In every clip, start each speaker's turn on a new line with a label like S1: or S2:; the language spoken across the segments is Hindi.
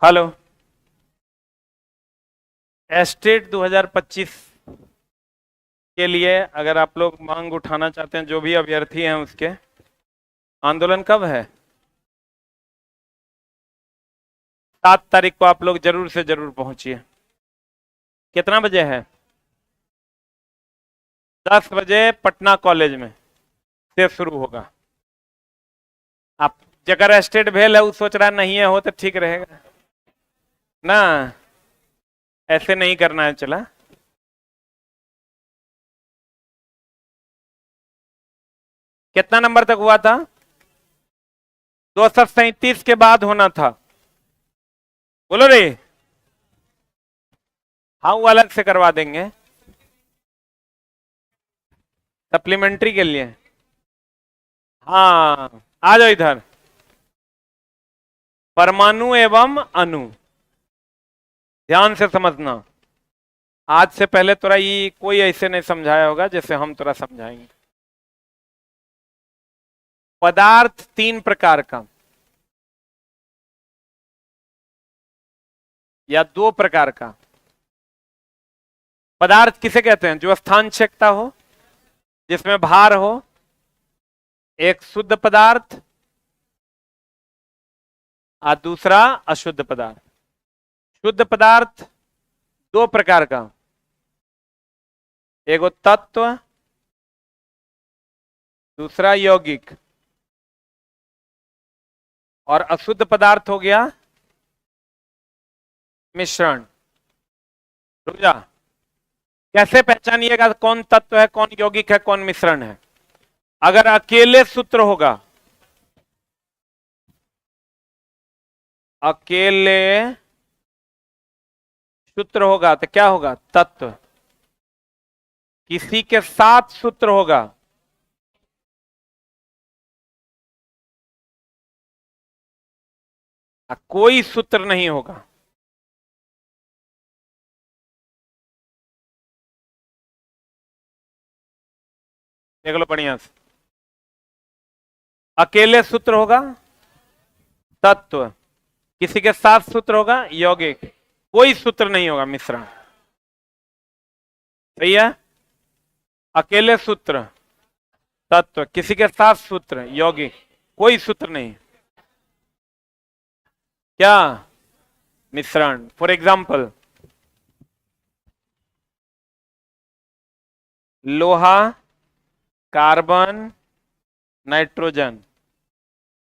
S1: हेलो। एस्टेट 2025 के लिए अगर आप लोग मांग उठाना चाहते हैं, जो भी अभ्यर्थी हैं उसके, आंदोलन कब है? 7 तारीख को आप लोग जरूर से जरूर पहुंचिए। कितना बजे है? 10 बजे पटना कॉलेज में से शुरू होगा। आप जगह एस्टेट भेल है, वो सोच रहा नहीं है, हो तो ठीक रहेगा ना। ऐसे नहीं करना है, चला। कितना नंबर तक हुआ था? 237 के बाद होना था। बोलो रे। हाँ, वो अलग से करवा देंगे सप्लीमेंट्री के लिए। हाँ, आ जाओ इधर। परमाणु एवं अणु, ध्यान से समझना। आज से पहले तोरा ये कोई ऐसे नहीं समझाया होगा जैसे हम तोरा समझाएंगे। पदार्थ 3 प्रकार का या 2 प्रकार का। पदार्थ किसे कहते हैं? जो स्थान छेकता हो, जिसमें भार हो। एक शुद्ध पदार्थ और दूसरा अशुद्ध पदार्थ। शुद्ध पदार्थ 2 प्रकार का, एगो तत्व, दूसरा यौगिक। और अशुद्ध पदार्थ हो गया मिश्रण। रुक जा। कैसे पहचानिएगा कौन तत्व है, कौन यौगिक है, कौन मिश्रण है? अगर अकेले सूत्र होगा, अकेले सूत्र होगा तो क्या होगा? तत्व। किसी के साथ सूत्र होगा, कोई सूत्र नहीं होगा, देख लो बढ़िया से। अकेले सूत्र होगा तत्व, किसी के साथ सूत्र होगा यौगिक, कोई सूत्र नहीं होगा मिश्रण। सही है? अकेले सूत्र तत्व, किसी के साथ सूत्र यौगिक, कोई सूत्र नहीं। क्या? मिश्रण। फॉर एग्जाम्पल, लोहा, कार्बन, नाइट्रोजन,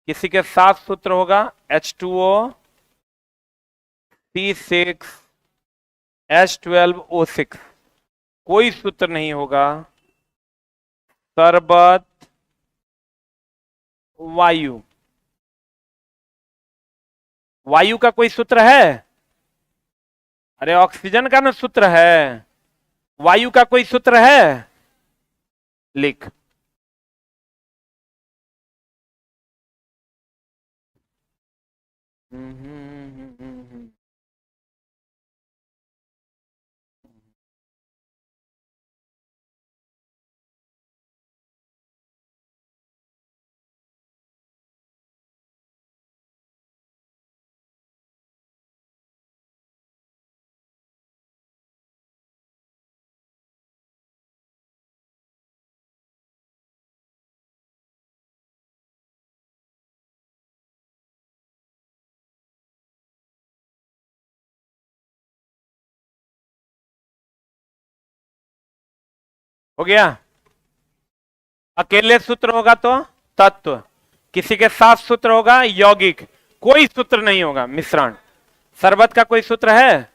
S1: किसी के साथ सूत्र होगा H2O, C6, H12O6, कोई सूत्र नहीं होगा। शरबत, वायु, वायु का कोई सूत्र है? अरे ऑक्सीजन का ना सूत्र है, वायु का कोई सूत्र है? लिख। हो गया? अकेले सूत्र होगा तो तत्व, किसी के साथ सूत्र होगा यौगिक, कोई सूत्र नहीं होगा मिश्रण। शरबत का कोई सूत्र है?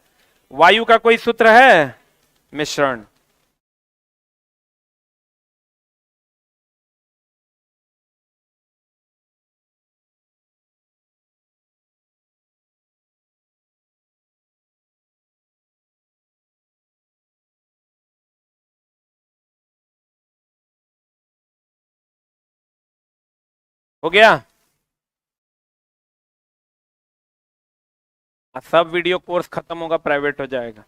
S1: वायु का कोई सूत्र है? मिश्रण। हो गया? सब वीडियो कोर्स खत्म होगा, प्राइवेट हो जाएगा।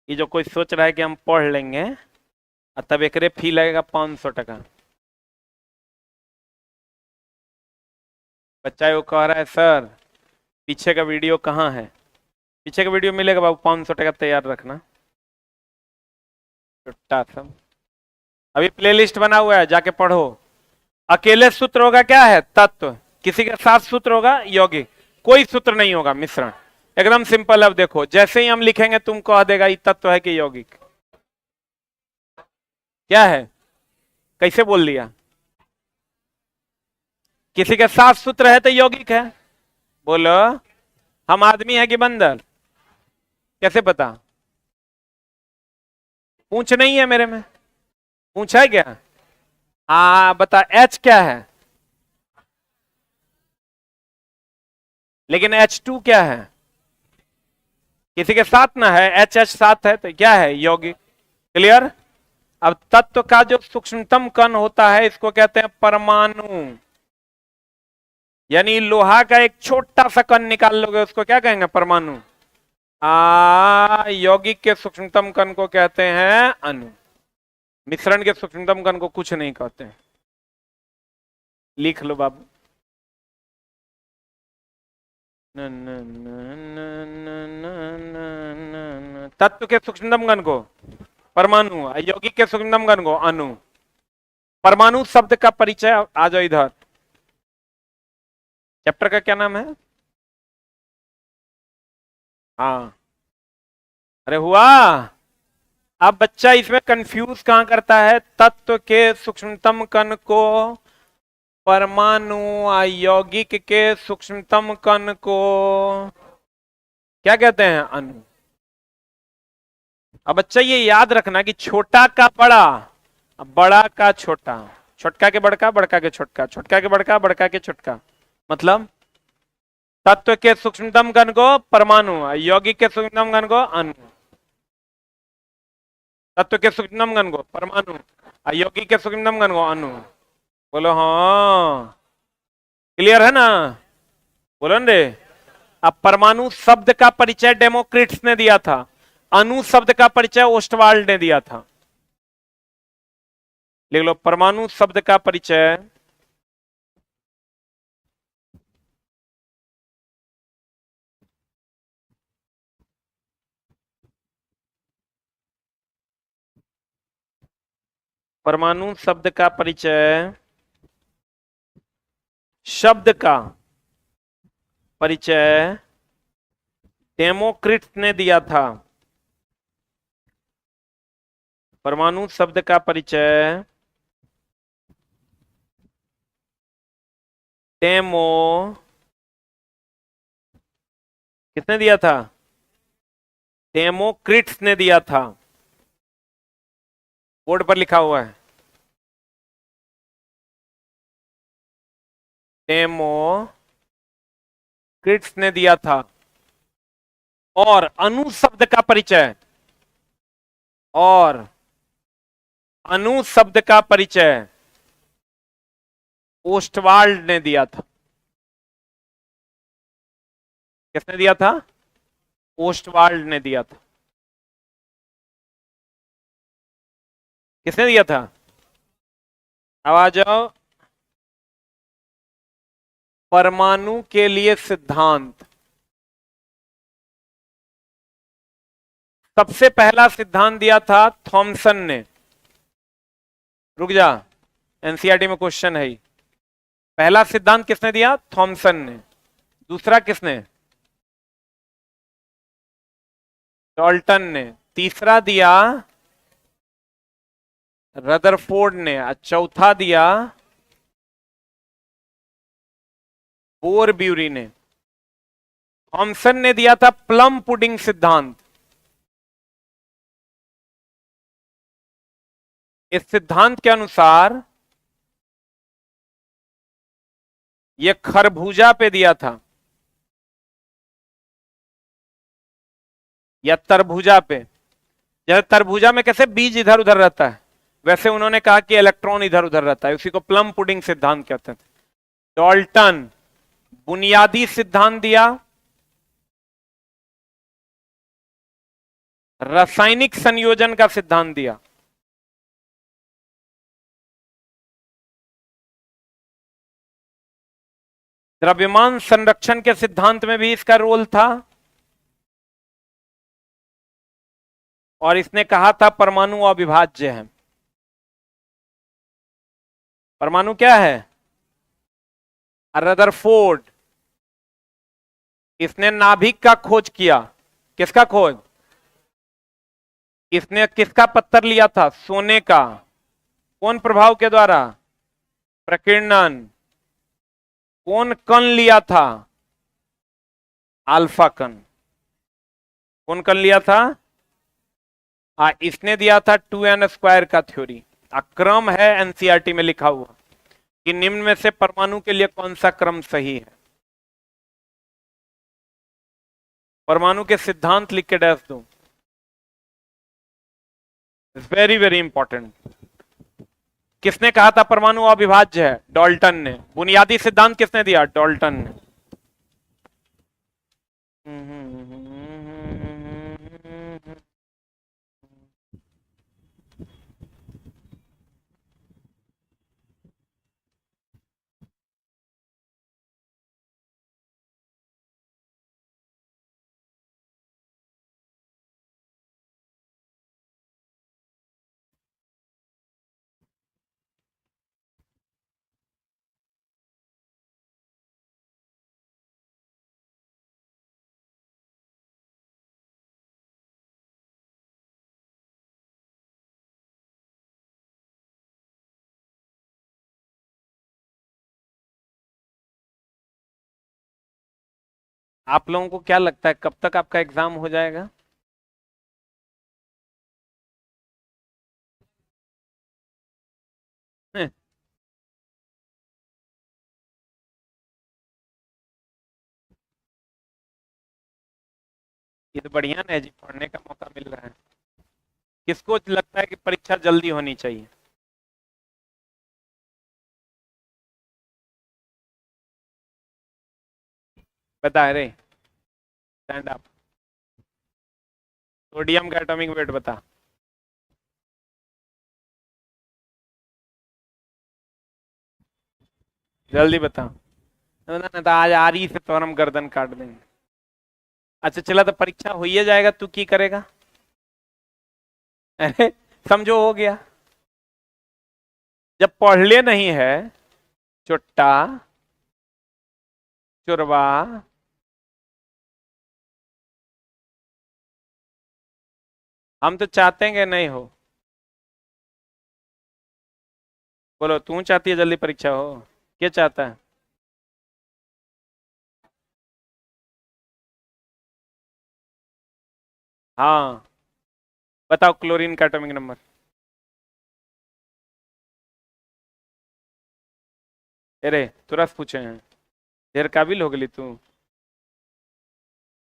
S1: ये जो कोई सोच रहा है कि हम पढ़ लेंगे, तब एक फी लगेगा 500 टका। बच्चा वो कह रहा है सर पीछे का वीडियो कहाँ है? पीछे का वीडियो मिलेगा बाबू, 500 टका तैयार रखना। छुट्टा सब अभी प्लेलिस्ट बना हुआ है, जाके पढ़ो। अकेले सूत्र होगा क्या है? तत्व। किसी के साथ सूत्र होगा यौगिक। कोई सूत्र नहीं होगा, मिश्रण। एकदम सिंपल। अब देखो, जैसे ही हम लिखेंगे तुम कह देगा ये तत्व है कि यौगिक। क्या है? कैसे बोल दिया? किसी के साथ सूत्र है तो यौगिक है। बोलो, हम आदमी है कि बंदर? कैसे पता? पूछ नहीं है मेरे में? पूछा है क्या? हाँ बता, एच क्या है? लेकिन H2 क्या है? किसी के साथ ना है, एच साथ है तो क्या है? यौगिक। क्लियर? अब तत्व का जो सूक्ष्मतम कण होता है इसको कहते हैं परमाणु। यानी लोहा का एक छोटा सा कण निकाल लोगे उसको क्या कहेंगे? परमाणु। यौगिक के सूक्ष्मतम कण को कहते हैं अणु। मिश्रण के सूक्ष्मतम कण को कुछ नहीं कहते हैं। लिख लो बाबू। तत्व के सूक्ष्मतम कण को परमाणु, यौगिक के सूक्ष्मतम कण को अणु। परमाणु शब्द का परिचय, आ जाओ इधर। चैप्टर का क्या नाम है? हाँ, अरे हुआ। अब बच्चा इसमें कंफ्यूज कहां करता है? तत्व के सूक्ष्मतम कण को परमाणु, यौगिक के सूक्ष्मतम कण को क्या कहते हैं? अणु। अब बच्चा ये याद रखना कि छोटा का बड़ा, बड़ा का छोटा, छोटका के बड़का, बड़का के छोटका, छोटका के बड़का, बड़का के छोटका। मतलब तत्व के सूक्ष्मतम कण को परमाणु, यौगिक के सूक्ष्मतम कण को अणु। तत्व के सूक्ष्मतम कण को परमाणु, यौगिक के सूक्ष्मतम कण को अणु। बोलो हाँ, क्लियर है ना? बोलो रे। अब परमाणु शब्द का परिचय डेमोक्रिट्स ने दिया था, अणु शब्द का परिचय ओस्टवाल्ड ने दिया था। लिख लो, परमाणु शब्द का परिचय परमाणु शब्द का परिचय, शब्द का परिचय डेमोक्रिट्स ने दिया था। परमाणु शब्द का परिचय डेमो किसने दिया था? डेमोक्रिट्स ने दिया था। बोर्ड पर लिखा हुआ है, डेमोक्रिट्स ने दिया था। और अणु शब्द का परिचय, और अणु शब्द का परिचय ओस्टवाल्ड ने दिया था। किसने दिया था? ओस्टवाल्ड ने दिया था। किसने दिया था? अब आ जाओ, परमाणु के लिए सिद्धांत। सबसे पहला सिद्धांत दिया था थॉमसन ने। रुक जा, एनसीईआरटी में क्वेश्चन है। पहला सिद्धांत किसने दिया? थॉमसन ने। दूसरा किसने? डाल्टन ने। तीसरा दिया रदरफोर्ड ने। चौथा दिया बोरब्यूरी ने। थॉमसन ने दिया था प्लम पुडिंग सिद्धांत। इस सिद्धांत के अनुसार यह खरबूजा पे दिया था या तरबूजा पे। जैसे तरबूजा में कैसे बीज इधर उधर रहता है, वैसे उन्होंने कहा कि इलेक्ट्रॉन इधर उधर रहता है, उसी को प्लम पुडिंग सिद्धांत कहते थे। डाल्टन बुनियादी सिद्धांत दिया, रासायनिक संयोजन का सिद्धांत दिया। द्रव्यमान संरक्षण के सिद्धांत में भी इसका रोल था, और इसने कहा था परमाणु अविभाज्य है। परमाणु क्या है? रदरफोर्ड, इसने नाभिक का खोज किया। किसका खोज? इसने किसका पत्थर लिया था? सोने का। कौन प्रभाव के द्वारा? प्रकीर्णन। कौन कण लिया था? अल्फा कण। कौन कण लिया था? इसने दिया था 2n² का थ्योरी। क्रम है एनसीईआरटी में लिखा हुआ कि निम्न में से परमाणु के लिए कौन सा क्रम सही है। परमाणु के सिद्धांत लिख के डैश दो, वेरी वेरी इंपॉर्टेंट। किसने कहा था परमाणु अविभाज्य है? डाल्टन ने। बुनियादी सिद्धांत किसने दिया? डाल्टन ने। आप लोगों को क्या लगता है कब तक आपका एग्जाम हो जाएगा? ये तो बढ़िया ना जी, पढ़ने का मौका मिल रहा है। किसको लगता है कि परीक्षा जल्दी होनी चाहिए? बता रे, स्टैंड अप। सोडियम का एटॉमिक वेट बता। जल्दी बता, ना तो आज आ रही से तो हम गर्दन काट देंगे। अच्छा चला, तो परीक्षा हो ही जाएगा, तू की करेगा? अरे समझो, हो गया। जब पढ़ ले नहीं है, चुट्टा चुरवा, हम तो चाहते हैं कि नहीं हो। बोलो, तू चाहती है जल्दी परीक्षा हो? क्या चाहता है? हाँ बताओ, क्लोरीन का एटॉमिक नंबर। अरे तुरंत पूछे हैं, ढेर काबिल हो गई तू।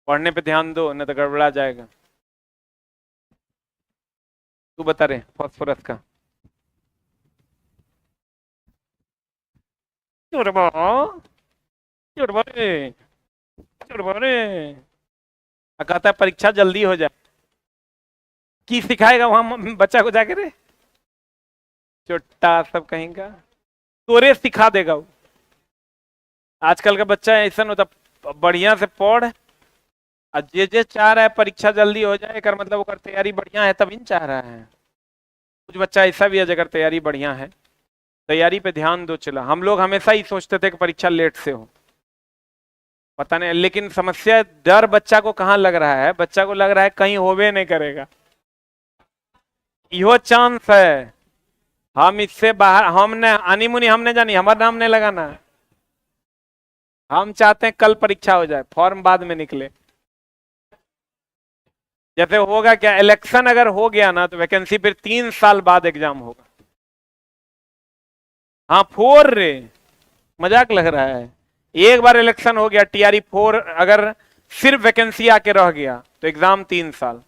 S1: पढ़ने पे ध्यान दो, नहीं तो गड़बड़ा जाएगा। तू बता रहे फास्फोरस का। चुरवा चुरवा रे, चुरवा रे। कहता है परीक्षा जल्दी हो जाए, की सिखाएगा वहां बच्चा को जाके रे? चुट्टा सब कहेगा, तोरे सिखा देगा वो। आजकल का बच्चा ऐसा होता, बढ़िया से पढ़, और जे चाह रहा है परीक्षा जल्दी हो जाए कर मतलब वो तैयारी बढ़िया है तभी चाह रहा है। कुछ बच्चा ऐसा भी है जगह तैयारी बढ़िया है, तैयारी पे ध्यान दो। चला, हम लोग हमेशा ही सोचते थे कि परीक्षा लेट से हो, पता नहीं, लेकिन समस्या डर बच्चा को कहाँ लग रहा है? बच्चा को लग रहा है कहीं होवे नहीं करेगा। यो चांस है, हम इससे बाहर, हमने अनिमुनी हमने जानी, हमारा नाम नहीं लगाना। हम चाहते हैं कल परीक्षा हो जाए, फॉर्म बाद में निकले। जैसे होगा क्या, इलेक्शन अगर हो गया ना तो वैकेंसी फिर 3 साल बाद एग्जाम होगा। हाँ 4 रे, मजाक लग रहा है? एक बार इलेक्शन हो गया, टीआरई 4 अगर सिर्फ वैकेंसी आके रह गया तो एग्जाम 3 साल।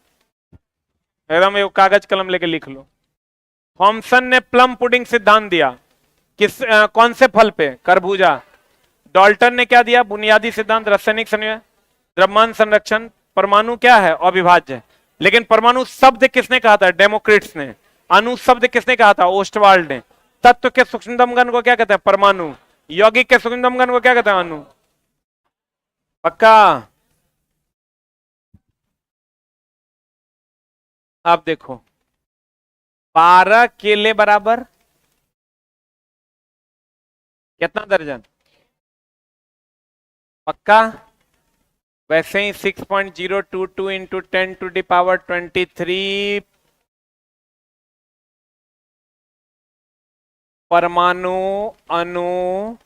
S1: एकदम एक कागज कलम लेके लिख लो। थॉमसन ने प्लम पुडिंग सिद्धांत दिया, कौन से फल पे? खरबूजा। डाल्टन ने क्या दिया? बुनियादी सिद्धांत, रासायनिक संयोजन, द्रव्यमान संरक्षण। परमाणु क्या है? अविभाज्य। लेकिन परमाणु शब्द किसने कहा था? डेमोक्रिट्स ने। अणु शब्द किसने कहा था? ओस्टवाल्ड ने। तत्व के सूक्ष्मतम कण को क्या कहते हैं? परमाणु। यौगिक के सूक्ष्मतम कण को क्या कहते हैं अणु? पक्का? अब देखो 12 केले बराबर कितना दर्जन? पक्का? वैसे ही 6.022 इंटू 10⁻23 परमाणु, अणु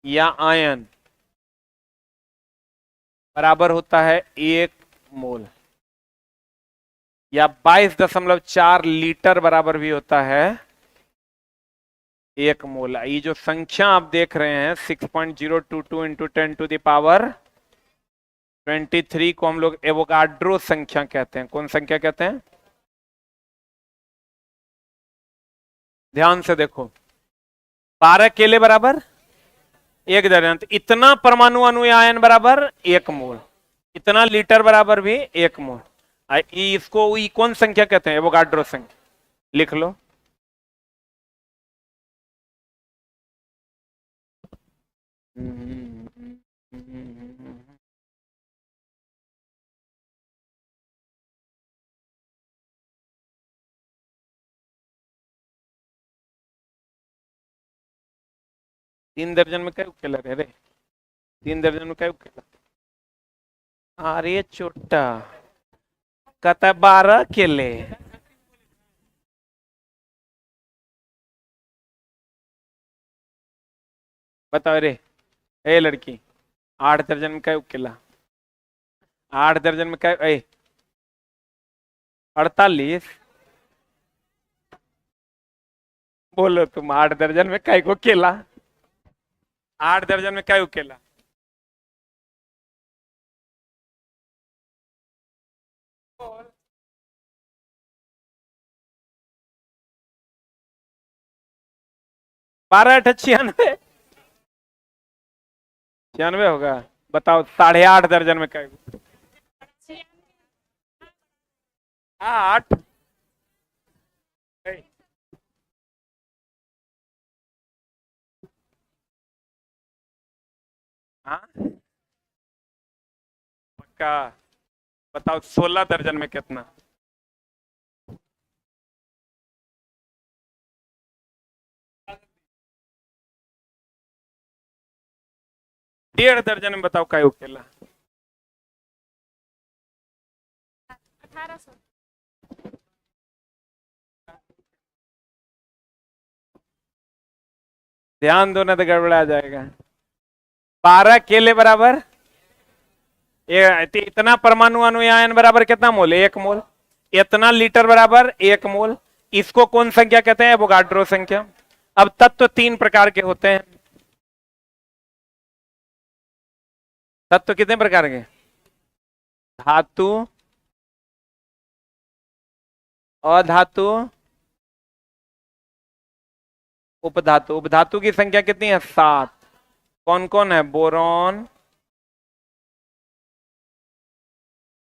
S1: या आयन बराबर होता है 1 मोल, या 22.4 लीटर बराबर भी होता है 1 मोल। ये जो संख्या आप देख रहे हैं 6.022 इंटू 10⁻23 को हम लोग एवोगाड्रो संख्या कहते हैं। कौन संख्या कहते हैं? ध्यान से देखो, 12 केले बराबर 1 दर्जन, तो इतना परमाणु, अणु या आयन बराबर 1 मोल, इतना लीटर बराबर भी 1 मोल। इसको कौन संख्या कहते हैं? एवोगाड्रो संख्या। लिख लो। तीन दर्जन में क्या केला रे? 3 दर्जन में क्या केला? अरे छोटा कहता 12 केले। बताओ रे, ए लड़की, 8 दर्जन में क्या केला? 8 दर्जन में क्या? 48। बोलो तुम, 8 दर्जन में काय को केला? 8 दर्जन में क्या केला? बारह 8 96, 96 होगा। बताओ 8.5 दर्जन में क्या? 8। हाँ पक्का? बताओ 16 दर्जन में कितना? 1.5 दर्जन में बताओ क्या केला? 1800। ध्यान दो ना तो गड़बड़ा जाएगा। 12 केले बराबर इतना परमाणु, अणु या आयन बराबर कितना मोल? 1 मोल। इतना लीटर बराबर 1 मोल। इसको कौन संख्या कहते हैं? एवोगाड्रो संख्या। अब तत्व 3 प्रकार के होते हैं। तत्व कितने प्रकार के? धातु, अधातु, उपधातु। उपधातु की संख्या कितनी है? 7। कौन कौन है? बोरॉन,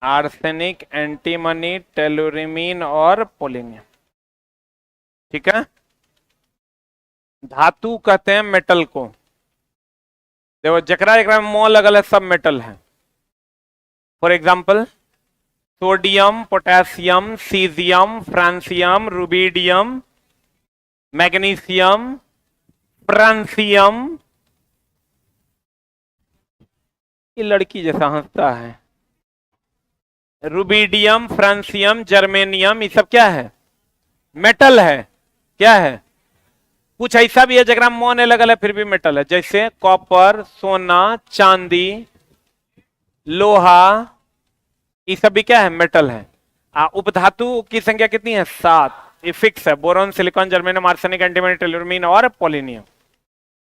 S1: आर्सेनिक, एंटीमनी, टेलुरिमीन और पोलिनियम। ठीक है। धातु कहते हैं मेटल को। देखो जकरा जकरा में मोल लगल है सब मेटल है। For example sodium, potassium, caesium, francium, rubidium, magnesium, francium. ये लड़की जैसा हंसता है। रुबीडियम, फ्रांसियम, जर्मेनियम, ये सब क्या है? मेटल है। क्या है? कुछ ऐसा भी है जगह मोन लगल है फिर भी मेटल है, जैसे कॉपर, सोना, चांदी, लोहा, ये सब भी क्या है? मेटल है। उपधातु की संख्या कितनी है? 7। ये फिक्स है। Boron, silicon, germanium, arsenic, antimony, tellurium और पोलिनियम।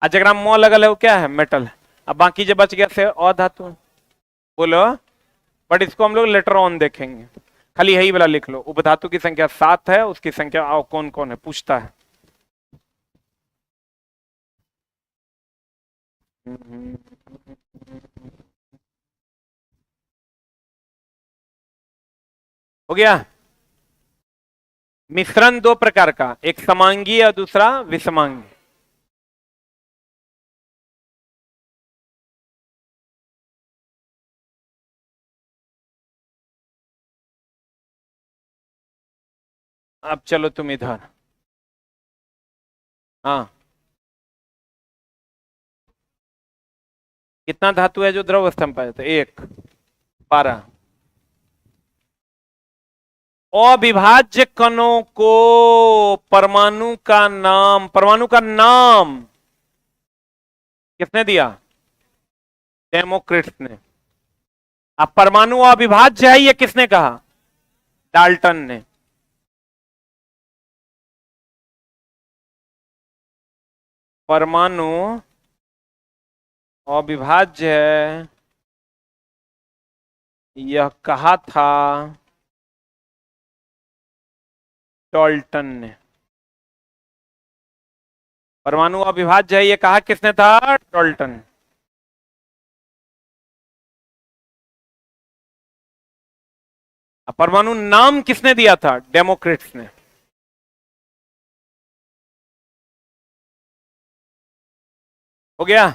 S1: जगह मोल लगल है वो क्या है? मेटल है। अब बाकी जो बच गया से अधातु। बोलो, बट इसको हम लोग लेटर ऑन देखेंगे। खाली यही वाला लिख लो। उपधातु की संख्या 7 है, उसकी संख्या कौन कौन है पूछता है। हो गया। मिश्रण 2 प्रकार का, एक समांगी और दूसरा विषमांगी। अब चलो तुम इधर। हाँ, कितना धातु है जो द्रव अवस्था में पाया जाता है? 1, 12। अविभाज्य कणों को परमाणु का नाम किसने दिया? डेमोक्रिट्स ने। अब परमाणु अविभाज्य है, ये किसने कहा? डाल्टन ने। परमाणु अविभाज्य है, यह कहा था डाल्टन ने। परमाणु अविभाज्य है, ये कहा किसने था? डाल्टन। परमाणु नाम किसने दिया था? डेमोक्रिट्स ने। हो गया?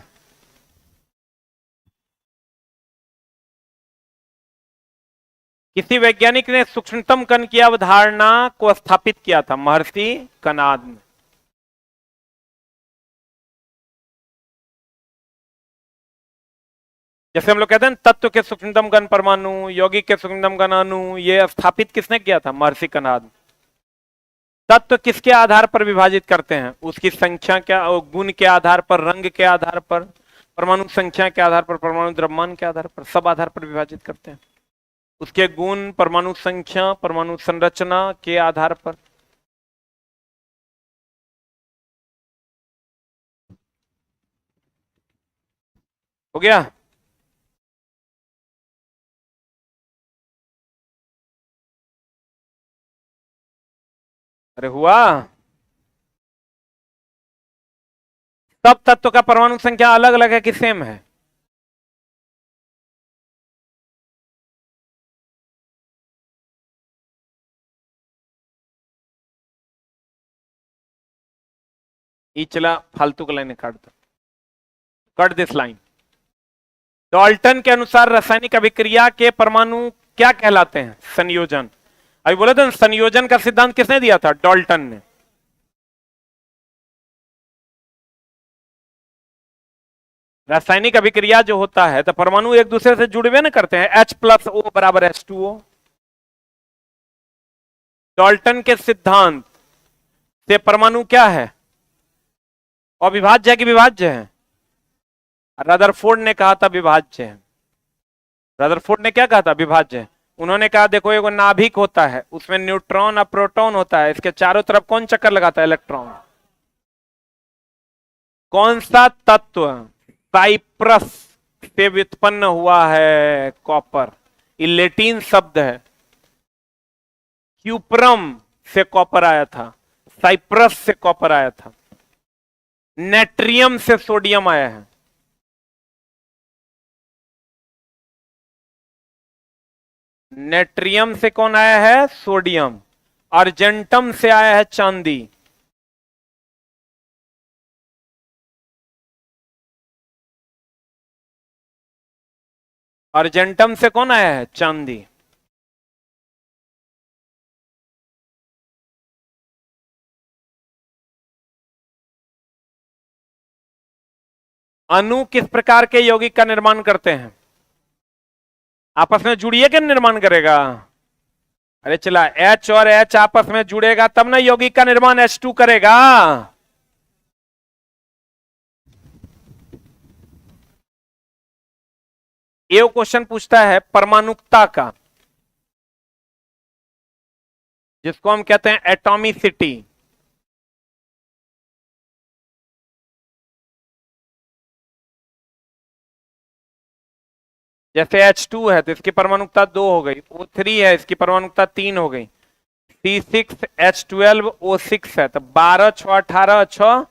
S1: किसी वैज्ञानिक ने सूक्ष्मतम कण की अवधारणा को स्थापित किया था? महर्षि कणाद ने। जैसे हम लोग कहते हैं तत्व के सूक्ष्मतम कण परमाणु, यौगिक के सूक्ष्मतम कण अणु, ये स्थापित किसने किया था? महर्षि कणाद। तत्व किसके आधार पर विभाजित करते हैं? उसकी संख्या क्या, गुण के आधार पर, रंग के आधार पर, परमाणु संख्या के आधार पर, परमाणु द्रव्यमान के आधार पर, सब आधार पर विभाजित करते हैं। उसके गुण, परमाणु संख्या, परमाणु संरचना के आधार पर। हो गया? अरे हुआ? सब तत्व का परमाणु संख्या अलग अलग है कि सेम है? ये चला, फालतू का लाइन काट दो, कट दिस लाइन। डाल्टन के अनुसार रासायनिक अभिक्रिया के परमाणु क्या कहलाते हैं? संयोजन। अभी बोले थे संयोजन का सिद्धांत किसने दिया था? डाल्टन ने। रासायनिक अभिक्रिया जो होता है तो परमाणु एक दूसरे से जुड़े हुए ना करते हैं, H+O बराबर H2O। डाल्टन के सिद्धांत से परमाणु क्या है? अविभाज्य है कि विभाज्य है? रदरफोर्ड ने कहा था विभाज्य है। रदरफोर्ड ने क्या कहा था? विभाज्य है। उन्होंने कहा देखो एगो नाभिक होता है, उसमें न्यूट्रॉन और प्रोटॉन होता है, इसके चारों तरफ कौन चक्कर लगाता है? इलेक्ट्रॉन। कौन सा तत्व साइप्रस से व्युत्पन्न हुआ है? कॉपर। ये लैटिन शब्द है, क्यूप्रम से कॉपर आया था, साइप्रस से कॉपर आया था, नेट्रियम से सोडियम आया है। नेट्रियम से कौन आया है? सोडियम। अर्जेंटम से आया है चांदी। अर्जेंटम से कौन आया है? चांदी। अणु किस प्रकार के यौगिक का निर्माण करते हैं? आपस में जुड़िए के निर्माण करेगा? अरे चला, H और H आपस में जुड़ेगा तब ना यौगिक का निर्माण H2 करेगा। ये क्वेश्चन पूछता है परमाणुकता का, जिसको हम कहते हैं एटॉमिसिटी। जैसे H2 है तो इसकी परमाणुकता 2 हो गई, O3 है इसकी परमाणुकता 3 हो गई, C6H12O6 है तो 12 6 18 6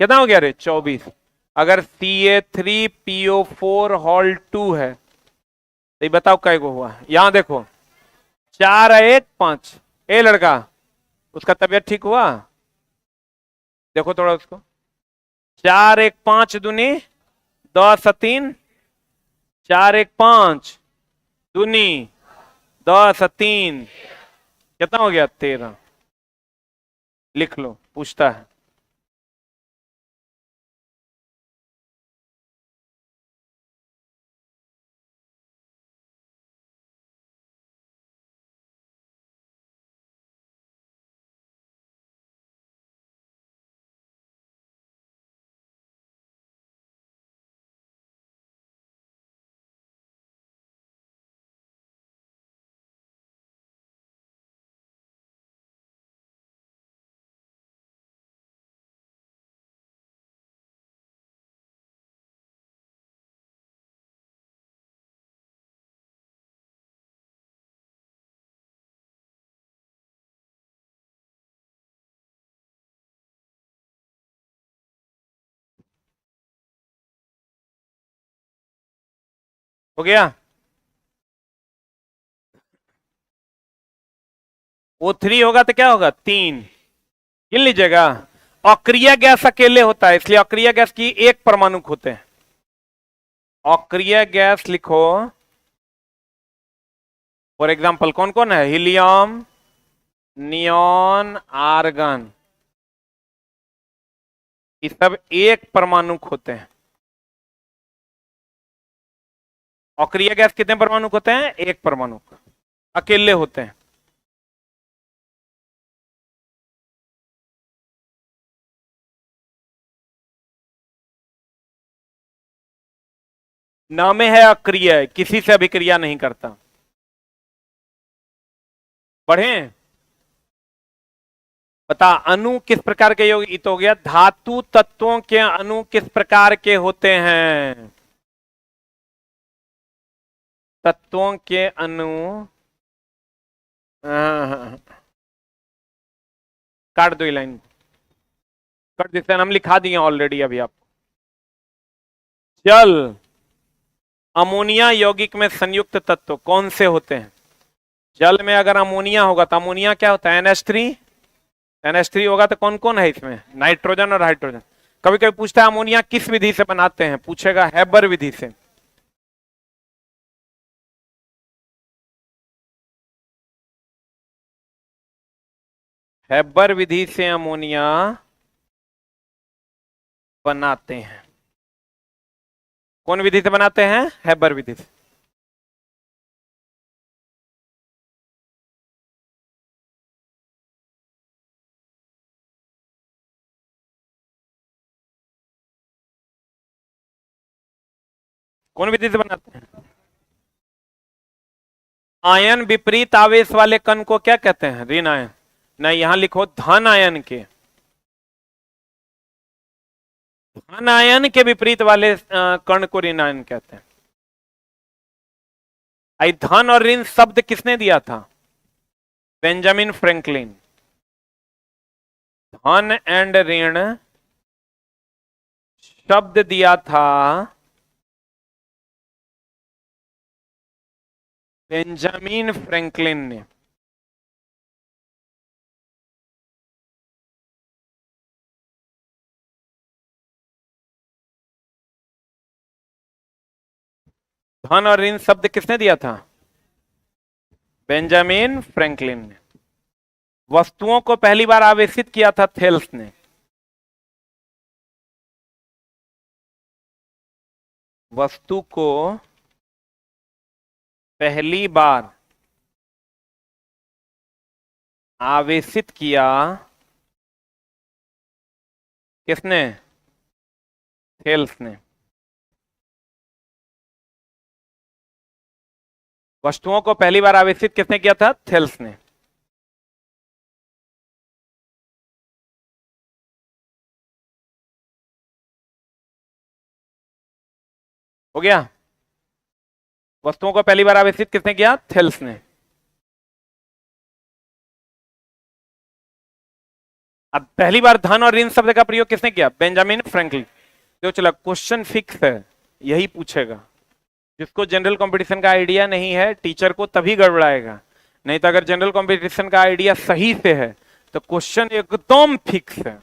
S1: कितना हो गया रे? 24। अगर Ca3PO4 हॉल 2 है तो ये बताओ कै को हुआ? यहां देखो 4 1 5। ए लड़का, उसका तबीयत ठीक हुआ? देखो थोड़ा उसको। 4 1 5 दूनी 10 3, 4 1 5 दूनी 10 3 कितना हो गया? 13। लिख लो, पूछता है। हो गया। O3 होगा तो क्या होगा, 3। गिन लीजिएगा। अक्रिय गैस अकेले होता है, इसलिए अक्रिय गैस की एक परमाणु होते हैं। अक्रिय गैस लिखो, फॉर एग्जाम्पल कौन कौन है, हीलियम, नियॉन, आर्गन, ये सब एक परमाणु होते हैं। अक्रिय गैस कितने परमाणु होते हैं, एक परमाणु, अकेले होते हैं। न में है अक्रिय, किसी से अभिक्रिया नहीं करता। बढ़े, बता अणु किस प्रकार के यौगिक हो गया, धातु तत्वों के अणु किस प्रकार के होते हैं, तत्वों के अणु। हाँ, काट दो ये लाइन, कर देते हैं, हम लिखा दिए ऑलरेडी अभी आप। जल अमोनिया यौगिक में संयुक्त तत्व कौन से होते हैं, जल में अगर अमोनिया होगा तो अमोनिया क्या होता है, NH3। NH3 होगा तो कौन कौन है इसमें, नाइट्रोजन और हाइड्रोजन। कभी कभी पूछता है अमोनिया किस विधि से बनाते हैं, पूछेगा हैबर विधि से। हैबर विधि से अमोनिया बनाते हैं। कौन विधि से बनाते हैं, हैबर विधि से। कौन विधि से बनाते हैं, आयन विपरीत आवेश वाले कण को क्या कहते हैं, ऋण आयन। नहीं, यहां लिखो धन आयन के, धन आयन के विपरीत वाले कण को ऋण आयन कहते हैं। आई धन और ऋण शब्द किसने दिया था, बेंजामिन फ्रैंकलिन। धन एंड ऋण शब्द दिया था बेंजामिन फ्रैंकलिन ने। धन और ऋण शब्द किसने दिया था, बेंजामिन फ्रैंकलिन ने। वस्तुओं को पहली बार आवेशित किया था थेल्स ने। वस्तु को पहली बार आवेशित किया किसने, थेल्स ने। वस्तुओं को पहली बार आवेशित किसने किया था, थेल्स ने। हो गया, वस्तुओं को पहली बार आवेशित किसने किया, थेल्स ने। अब पहली बार धन और ऋण शब्द का प्रयोग किसने किया, बेंजामिन फ्रैंकलिन। तो चलो क्वेश्चन फिक्स है, यही पूछेगा। जिसको जनरल कंपटीशन का आइडिया नहीं है टीचर को तभी गड़बड़ाएगा, नहीं तो अगर जनरल कंपटीशन का आइडिया सही से है तो क्वेश्चन एकदम फिक्स है,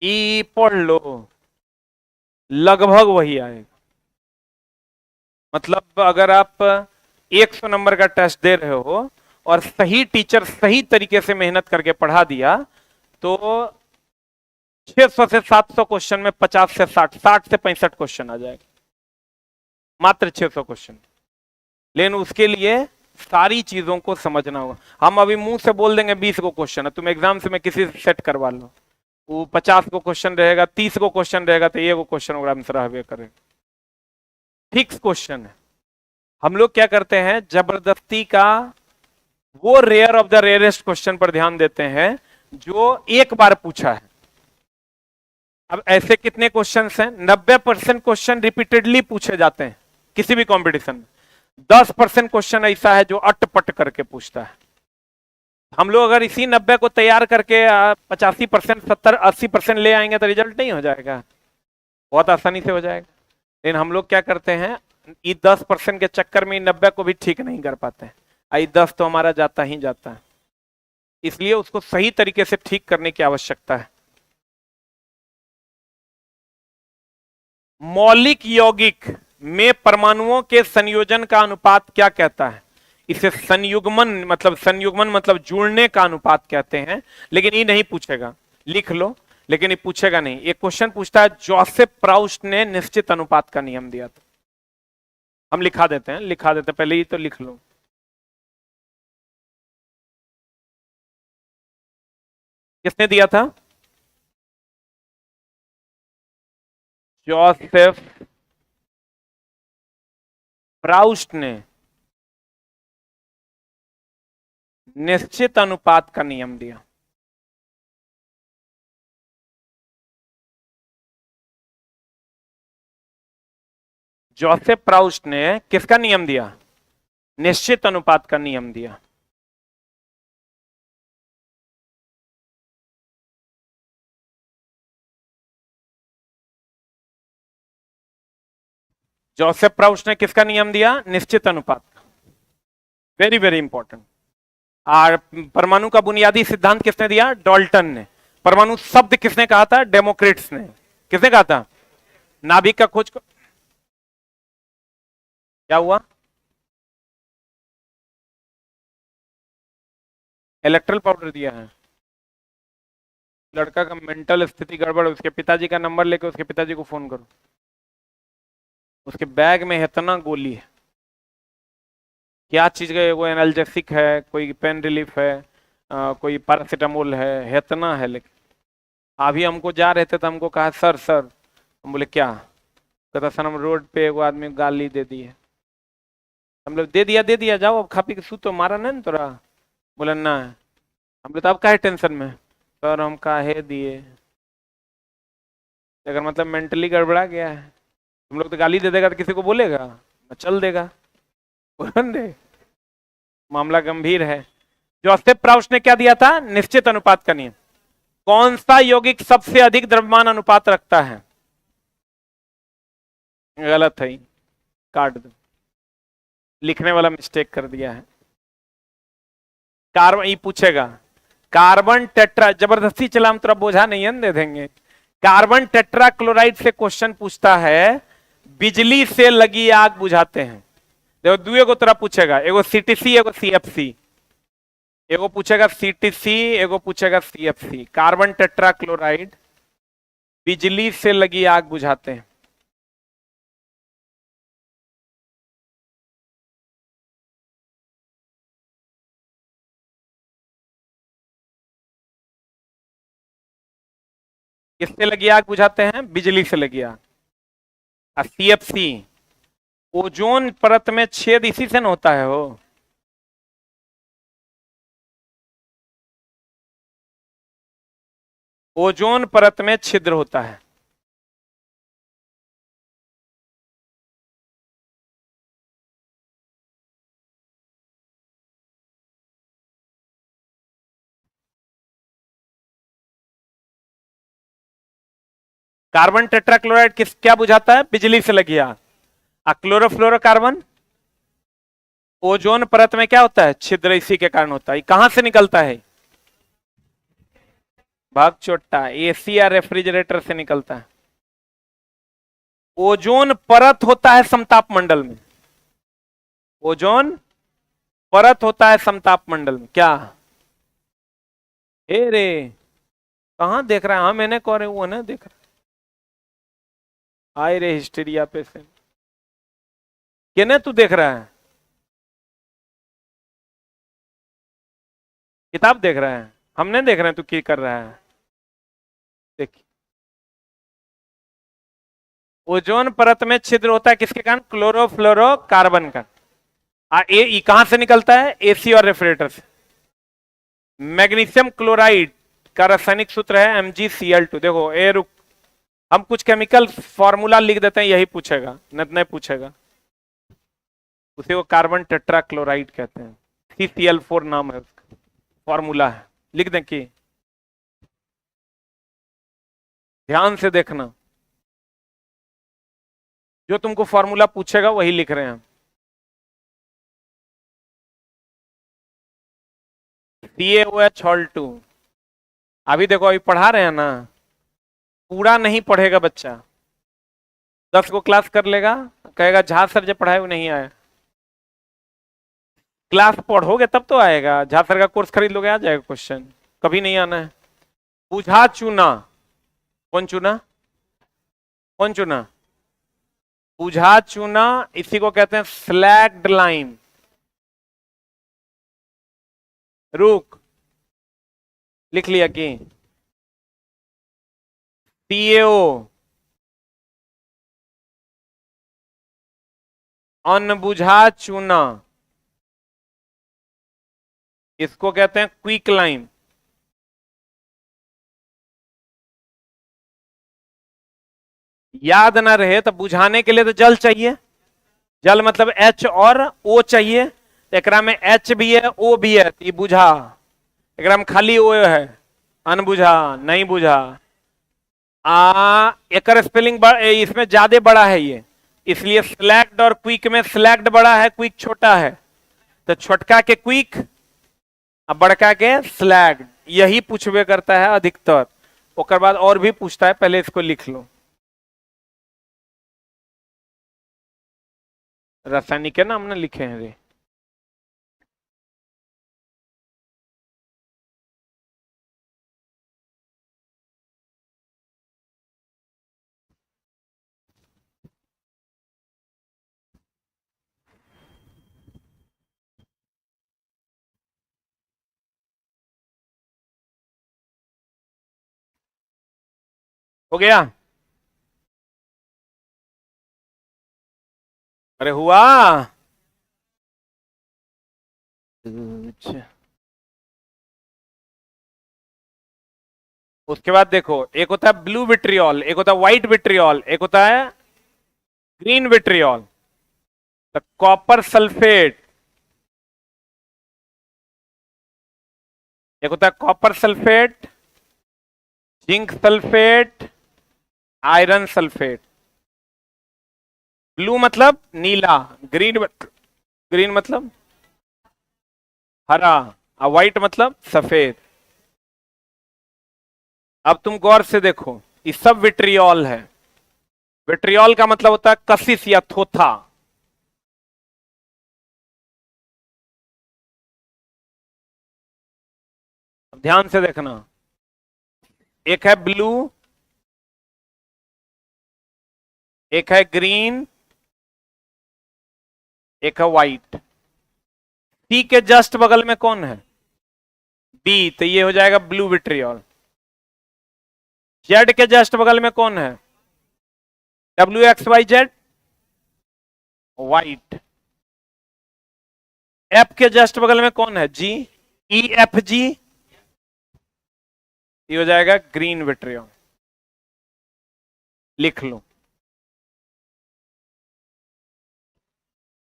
S1: ई पढ़ लो लगभग वही आएगा। मतलब अगर आप 100 नंबर का टेस्ट दे रहे हो और सही टीचर सही तरीके से मेहनत करके पढ़ा दिया तो 600 से 700 क्वेश्चन में 50 से 60 से 65 क्वेश्चन आ जाएगा, मात्र 600 क्वेश्चन। लेकिन उसके लिए सारी चीजों को समझना होगा। हम अभी मुंह से बोल देंगे 20 को क्वेश्चन है, तुम एग्जाम से में किसी से सेट करवा लो, वो 50 को क्वेश्चन रहेगा, 30 को क्वेश्चन रहेगा, तो ये वो क्वेश्चन होगा आंसर हवे करेगा, फिक्स क्वेश्चन है। हम लोग क्या करते हैं, जबरदस्ती का वो rare of the rarest question पर ध्यान देते हैं जो एक बार पूछा है। अब ऐसे कितने क्वेश्चंस हैं, 90% क्वेश्चन रिपीटेडली पूछे जाते हैं किसी भी कंपटीशन में। 10% क्वेश्चन ऐसा है जो अटपट करके पूछता है। हम लोग अगर इसी 90 को तैयार करके 85%, 70, 80% ले आएंगे तो रिजल्ट नहीं हो जाएगा, बहुत आसानी से हो जाएगा। लेकिन हम लोग क्या करते हैं, ये 10% के चक्कर में 90 को भी ठीक नहीं कर पाते हैं। आई 10 तो हमारा जाता ही जाता है, इसलिए उसको सही तरीके से ठीक करने की आवश्यकता है। मौलिक यौगिक में परमाणुओं के संयोजन का अनुपात क्या कहता है? इसे संयुग्मन मतलब जुड़ने का अनुपात कहते हैं। लेकिन ये नहीं पूछेगा, लिख लो, लेकिन ये पूछेगा नहीं। एक क्वेश्चन पूछता है, जोसेफ प्राउस्ट ने निश्चित अनुपात का नियम दिया था। हम लिखा देते हैं, पहले ही तो लिख लो। किसने दिया था? जोसेफ प्राउस्ट ने निश्चित अनुपात का नियम दिया। जोसेफ प्राउस्ट ने किसका नियम दिया? निश्चित अनुपात का नियम दिया। जोसेफ प्राउस्ट ने किसका नियम दिया? निश्चित अनुपात का। Very very important. और परमाणु का बुनियादी सिद्धांत किसने दिया? डाल्टन ने। परमाणु शब्द किसने कहा था? डेमोक्रिट्स ने। किसने कहा था? नाभिक का खोज क्या हुआ? इलेक्ट्रल पाउडर दिया है। लड़का का मेंटल स्थिति गड़बड़, उसके पिताजी का नंबर लेकर उसके पिताजी को फोन करो। उसके बैग में इतना गोली है, क्या चीज का, वो एनाल्जेसिक है, कोई पेन रिलीफ है, कोई पैरासिटामोल है, इतना है। लेकिन अभी हमको जा रहे थे तो हमको कहा सर हम बोले क्या? कहता सर हम रोड पे एगो आदमी गाली दे दी है। हम लोग दे दिया जाओ अब खा पी के सू, तो मारा नहीं तोरा? बोला ना। हम लोग तो अब काहे टेंशन में? सर हम काहे दिए, अगर मतलब मेंटली गड़बड़ा गया है। तुम लोग तो गाली दे देगा तो किसी को बोलेगा? चल देगा। मामला गंभीर है। जोसेफ प्राउस्ट ने क्या दिया था? निश्चित अनुपात का नियम। कौन सा यौगिक सबसे अधिक द्रव्यमान अनुपात रखता है? गलत है, काट दो, लिखने वाला मिस्टेक कर दिया है। कार्बन, ये पूछेगा कार्बन टेट्रा, जबरदस्ती चला हम तेरा बोझा नहीं है, दे देंगे। कार्बन टेट्रा क्लोराइड से क्वेश्चन पूछता है, बिजली से लगी आग बुझाते हैं। देखो दुए को तरह पूछेगा, एगो सीटीसी एगो सीएफसी, एगो पूछेगा सीटीसी एगो पूछेगा सीएफसी। कार्बन टेट्रा क्लोराइड बिजली से लगी आग बुझाते हैं। किससे लगी आग बुझाते हैं? बिजली से लगी आग। और सीएफसी, ओजोन परत में छेद इसी से न होता है। हो ओजोन परत में छिद्र होता है। कार्बन टेट्राक्लोराइड क्या बुझाता है? बिजली से लगी आग। क्लोरोफ्लोरोकार्बन ओजोन परत में क्या होता है? छिद्र, इसी के कारण होता है। कहां से निकलता है? भाग चोट्टा, एसी या रेफ्रिजरेटर से निकलता है। ओजोन परत होता है समताप मंडल में। ओजोन परत होता है समताप मंडल में क्या? ए रे, कहाँ देख रहा है? हाँ मैंने कह रहे वो ना देख रहा। आए रे हिस्टीरिया पे से किने तू देख रहा है? किताब देख रहा है? हम नहीं देख रहे हैं तू क्या कर रहा है। देख, ओजोन परत में छिद्र होता है किसके कारण? क्लोरोफ्लोरोकार्बन का। ये कहां से निकलता है? एसी और रेफ्रिजरेटर से। मैग्नीशियम क्लोराइड का रासायनिक सूत्र है MgCl2। देखो ए रुक, हम कुछ केमिकल फॉर्मूला लिख देते हैं, यही पूछेगा नहीं पूछेगा। उसे वो कार्बन टेट्रा क्लोराइड कहते हैं, CCl4 नाम है उसका, फॉर्मूला है, लिख दें कि? ध्यान से देखना, जो तुमको फॉर्मूला पूछेगा वही लिख रहे हैं। CaOH2। अभी देखो, अभी पढ़ा रहे हैं ना, पूरा नहीं पढ़ेगा बच्चा। 10 को क्लास कर लेगा, कहेगा झा सर जो पढ़ाए वो नहीं आया। क्लास पढ़ोगे तब तो आएगा। झा सर का कोर्स खरीद लोगे, आ जाएगा क्वेश्चन। कभी नहीं आना है। बुझा चूना, कौन चूना? कौन चूना? बुझा चूना, इसी को कहते हैं स्लैग्ड लाइम। रुक, लिख लिया कि CaO अनबुझा चूना, इसको कहते हैं क्विक लाइम। याद ना रहे तो बुझाने के लिए तो जल चाहिए। जल मतलब H और O चाहिए। एकरा में H भी है, O भी है, तो ये बुझा। एकरा में खाली O है, अनबुझा, नहीं बुझा। एकर स्पेलिंग इसमें ज्यादा बड़ा है ये, इसलिए स्लैग्ड और क्विक में स्लैग्ड बड़ा है, क्विक छोटा है। तो छोटका के क्विक और बड़का के स्लैग्ड, यही पूछवे करता है अधिकतर। ओकर बाद और भी पूछता है, पहले इसको लिख लो। रासायनिक के नाम ना लिखे हैं रे। हो गया? अरे हुआ। अच्छा, उसके बाद देखो, एक होता है ब्लू विट्रियल, एक होता है व्हाइट विट्रियल, एक होता है ग्रीन विट्रियल। तो कॉपर सल्फेट, एक होता है copper sulphate, zinc sulphate, iron sulphate. Blue मतलब नीला, ग्रीन ग्रीन मतलब हरा, और व्हाइट मतलब सफेद। अब तुम गौर से देखो, ये सब विट्रियल है। विट्रियल का मतलब होता है कशिश या थोथा। अब ध्यान से देखना, एक है ब्लू, एक है ग्रीन, एक है व्हाइट। सी के जस्ट बगल में कौन है? बी, तो ये हो जाएगा ब्लू विट्रियल। जेड के जस्ट बगल में कौन है? WXYZ, white. एफ के जस्ट बगल में कौन है? जी। EFG, ये हो जाएगा ग्रीन विट्रियल। लिख लो।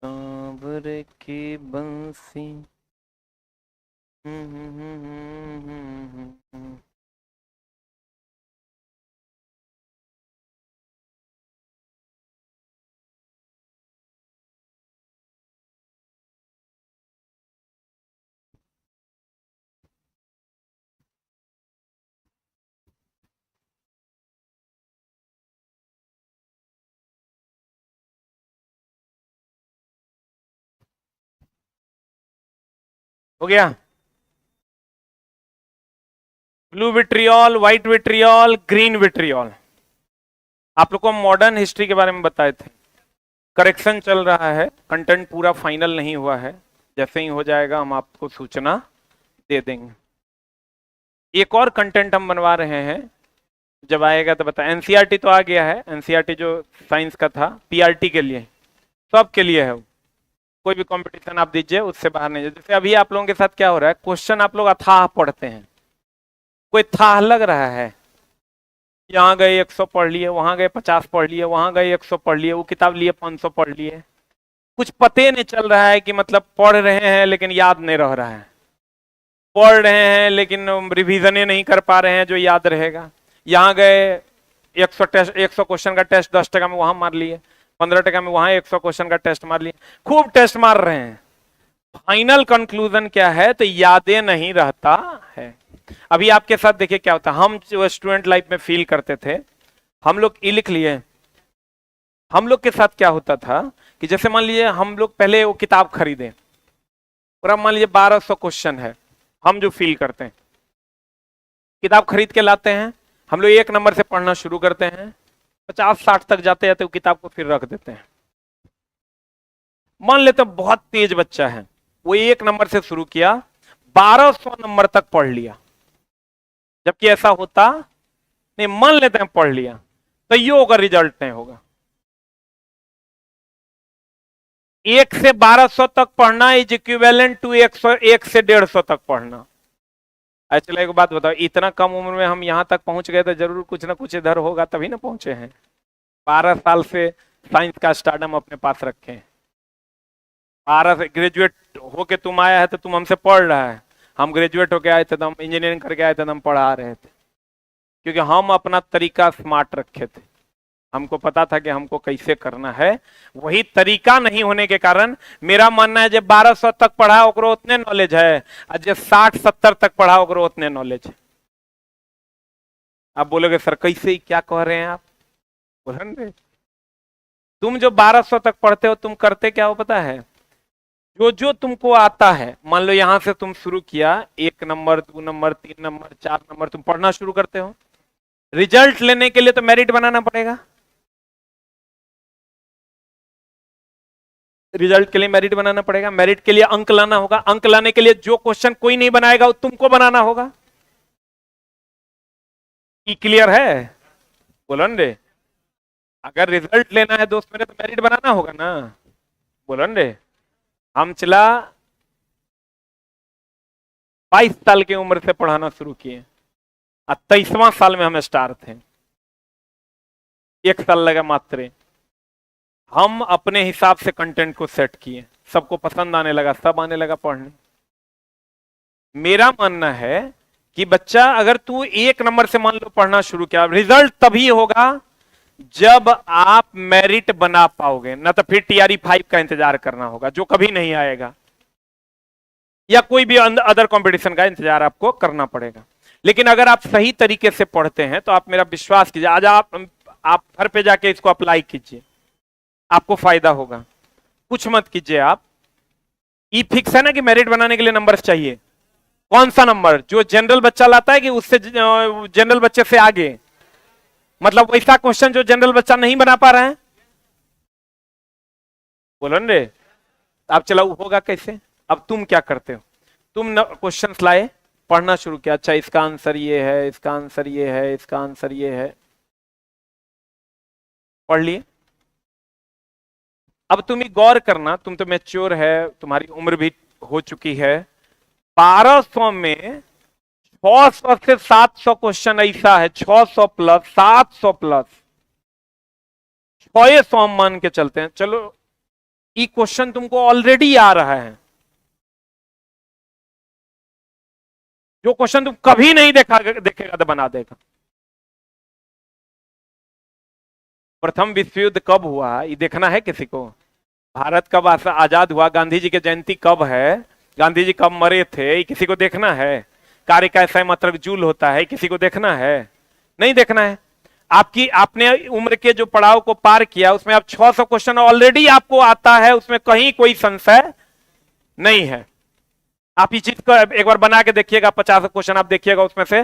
S1: सांबर की बंसी। हो गया। Blue vitriol, white vitriol, green vitriol. आप लोग को मॉडर्न हिस्ट्री के बारे में बताए थे। करेक्शन चल रहा है, कंटेंट पूरा फाइनल नहीं हुआ है, जैसे ही हो जाएगा हम आपको सूचना दे देंगे। एक और कंटेंट हम बनवा रहे हैं, जब आएगा तो बता। एनसीईआरटी तो आ गया है, एनसीईआरटी जो साइंस का था, पीआरटी के लिए, सब के लिए है वो। कोई भी कंपटीशन आप दीजिए उससे बाहर नहीं। जैसे अभी आप लोगों के साथ क्या हो रहा है, क्वेश्चन आप लोग अथाह पढ़ते हैं, कोई थाह लग रहा है, यहाँ गए 100 पढ़ लिए, वहां गए 50 पढ़ लिए, वहां गए 100 पढ़ लिए, वो किताब लिए 500 पढ़ लिए, कुछ पते नहीं चल रहा है कि मतलब पढ़ रहे हैं लेकिन याद नहीं रह रहा है, पढ़ रहे हैं लेकिन रिवीजन नहीं कर पा रहे हैं जो याद रहेगा। यहाँ गए 100 क्वेश्चन का टेस्ट 10 टका में वहां मार लिए, 15 टका में वहां 100 क्वेश्चन का टेस्ट मार लिए, खूब टेस्ट मार रहे हैं। फाइनल कंक्लूजन क्या है, तो यादें नहीं रहता है। अभी आपके साथ देखिए क्या होता है, हम जो स्टूडेंट लाइफ में फील करते थे, हम लोग ई लिख लिए, हम लोग के साथ क्या होता था कि जैसे मान लीजिए हम लोग पहले वो किताब खरीदे और अब मान लीजिए 1200 क्वेश्चन है, हम जो फील करते हैं, किताब खरीद के लाते हैं, हम लोग 1 नंबर से पढ़ना शुरू करते हैं, 50-60 तक जाते जाते वो किताब को फिर रख देते हैं। मान लेते बहुत तेज बच्चा है, वो 1 नंबर से शुरू किया, 1200 नंबर तक पढ़ लिया, जबकि ऐसा होता नहीं। मान लेते हैं पढ़ लिया, तो ये होगा, रिजल्ट नहीं होगा। 1 से 1200 तक पढ़ना इज इक्विवेलेंट टू 1 से 150 तक पढ़ना। चलो एक बात बताओ, इतना कम उम्र में हम यहां तक पहुंच गए तो जरूर कुछ ना कुछ इधर होगा, तभी ना पहुंचे हैं। 12 साल से साइंस का स्टार्डम अपने पास रखे हैं। 12 से ग्रेजुएट होके तुम आया है तो तुम हमसे पढ़ रहा है, हम ग्रेजुएट होके आए थे तो हम इंजीनियरिंग करके आए थे तो हम पढ़ा रहे थे, क्योंकि हम अपना तरीका स्मार्ट रखे थे, हमको पता था कि हमको कैसे करना है। वही तरीका नहीं होने के कारण मेरा मानना है जब 1200 तक पढ़ा ओकरो उतने नॉलेज है, और जब 60-70 तक पढ़ा ओकरो उतने नॉलेज है। आप बोलोगे सर कैसे, क्या कह रहे हैं आप, बोलेंगे तुम जो 1200 तक पढ़ते हो तुम करते क्या हो पता है, जो जो तुमको आता है, मान लो यहां से तुम शुरू किया, 1 नंबर 2 नंबर 3 नंबर 4 नंबर तुम पढ़ना शुरू करते हो। रिजल्ट लेने के लिए तो मेरिट बनाना पड़ेगा, रिजल्ट के लिए मेरिट बनाना पड़ेगा, मेरिट के लिए अंक लाना होगा, अंक लाने के लिए जो क्वेश्चन कोई नहीं बनाएगा वो तुमको बनाना होगा। ये क्लियर है, बोलो रे। अगर रिजल्ट लेना है दोस्त मेरे तो मेरिट बनाना होगा ना, बोलो रे। हम चला 22 साल की उम्र से पढ़ाना शुरू किए, 23वां साल में हम स्टार थे, 1 साल लगा मात्र। हम अपने हिसाब से कंटेंट को सेट किए, सबको पसंद आने लगा, सब आने लगा पढ़ने। मेरा मानना है कि बच्चा अगर तू 1 नंबर से मान लो पढ़ना शुरू किया, रिजल्ट तभी होगा जब आप मेरिट बना पाओगे, ना तो फिर टीआरई 5 का इंतजार करना होगा जो कभी नहीं आएगा, या कोई भी अदर कंपटीशन का इंतजार आपको करना पड़ेगा। लेकिन अगर आप सही तरीके से पढ़ते हैं तो आप मेरा विश्वास कीजिए, आज आप घर पे जाके इसको अप्लाई कीजिए, आपको फायदा होगा। कुछ मत कीजिए आप। ई फिक्स है ना कि मेरिट बनाने के लिए नंबर चाहिए, कौन सा नंबर, जो जनरल बच्चा लाता है कि उससे जनरल बच्चे से आगे, मतलब वैसा क्वेश्चन जो जनरल बच्चा नहीं बना पा रहा है, बोलो रे। आप चलाओ होगा कैसे। अब तुम क्या करते हो, तुम क्वेश्चन लाए, पढ़ना शुरू किया, अच्छा इसका आंसर ये है, इसका आंसर ये है, इसका आंसर ये है, पढ़ लिए। अब तुम ही गौर करना, तुम तो मैच्योर है, तुम्हारी उम्र भी हो चुकी है, 1200 में 600 से 700 क्वेश्चन ऐसा है, 600 प्लस 700 प्लस 600 हम मान के चलते हैं, चलो ये क्वेश्चन तुमको ऑलरेडी आ रहा है, जो क्वेश्चन तुम कभी नहीं देखेगा तो बना देगा। प्रथम विश्व युद्ध कब हुआ ये देखना है किसी को, भारत कब आजाद हुआ, गांधी जी की जयंती कब है, गांधी जी कब मरे थे, ये किसी को देखना है। कार्य कैसा मतलब जूल होता है, किसी को देखना है, नहीं देखना है। आपने उम्र के जो पड़ाव को पार किया उसमें आप 600 क्वेश्चन ऑलरेडी आपको आता है, उसमें कहीं कोई संशय नहीं है। आप ये चीज को एक बार बना के देखिएगा, 50 क्वेश्चन आप देखिएगा, उसमें से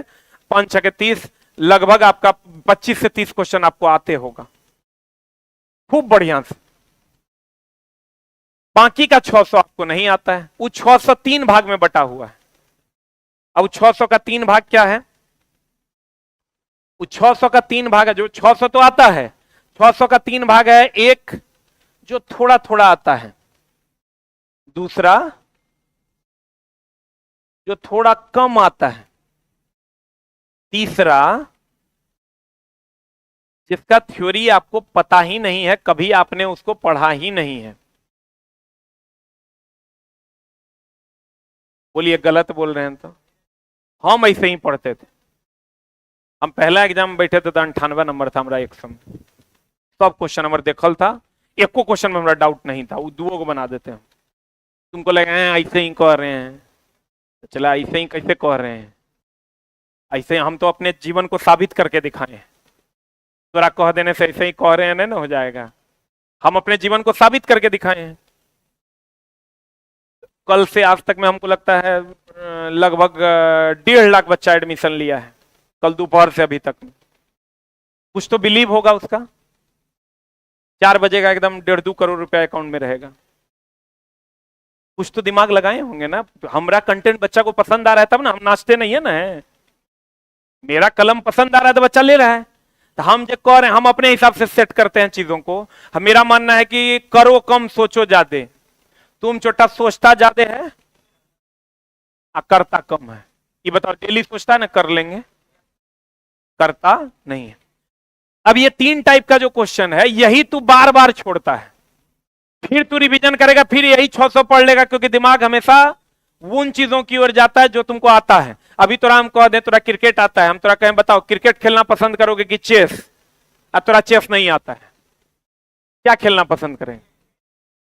S1: 5 6 के 30, लगभग आपका 25 से 30 क्वेश्चन आपको आते होगा खूब बढ़िया से। बाकी का 600 आपको नहीं आता है। वो 600 3 भाग में बटा हुआ है। अब 600 का 3 भाग क्या है? वो 600 का 3 भाग है, जो 600 तो आता है, 600 का 3 भाग है, एक जो थोड़ा थोड़ा आता है, दूसरा जो थोड़ा कम आता है, तीसरा जिसका थ्योरी आपको पता ही नहीं है, कभी आपने उसको पढ़ा ही नहीं है। बोलिए गलत बोल रहे हैं तो? हम ऐसे ही पढ़ते थे। हम पहला एग्जाम बैठे थे तो 98 नंबर था हमारा 100 में। सब क्वेश्चन नंबर देखल था, एको क्वेश्चन में हमारा डाउट नहीं था। वो दुओ को बना देते हैं। तुमको लगे ऐसे ही कह रहे हैं, तो चला ऐसे ही कैसे कह रहे हैं? ऐसे हम तो अपने जीवन को साबित करके दिखाए हैं। तोरा कह देने से ऐसे ही कह रहे हैं नहीं ना हो जाएगा। हम अपने जीवन को साबित करके दिखाए हैं। कल से आज तक में हमको लगता है लगभग 1.5 लाख बच्चा एडमिशन लिया है, कल दोपहर से अभी तक। कुछ तो बिलीव होगा उसका। 4 बजे का एकदम 1.5-2 करोड़ रुपया अकाउंट में रहेगा। कुछ तो दिमाग लगाए होंगे ना। हमारा कंटेंट बच्चा को पसंद आ रहा है तब ना, हम नाचते नहीं है ना। मेरा कलम पसंद आ रहा है तो बच्चा ले रहा है। तो हम जो कह रहे हैं, हम अपने हिसाब से सेट करते हैं चीजों को। मेरा मानना है कि करो कम सोचो ज्यादा। तुम छोटा सोचता ज्यादा है, करता कम है। ये बताओ, डेली सोचता है ना कर लेंगे, करता नहीं है। अब ये 3 टाइप का जो क्वेश्चन है, यही तू बार बार छोड़ता है। फिर तू रिवीजन करेगा, फिर यही 600 पढ़ लेगा, क्योंकि दिमाग हमेशा उन चीजों की ओर जाता है जो तुमको आता है। अभी तोरा हम कह दे तोरा क्रिकेट आता है, हम तोरा कहें बताओ क्रिकेट खेलना पसंद करोगे कि चेस? अब तोरा चेस नहीं आता है, क्या खेलना पसंद करेंगे?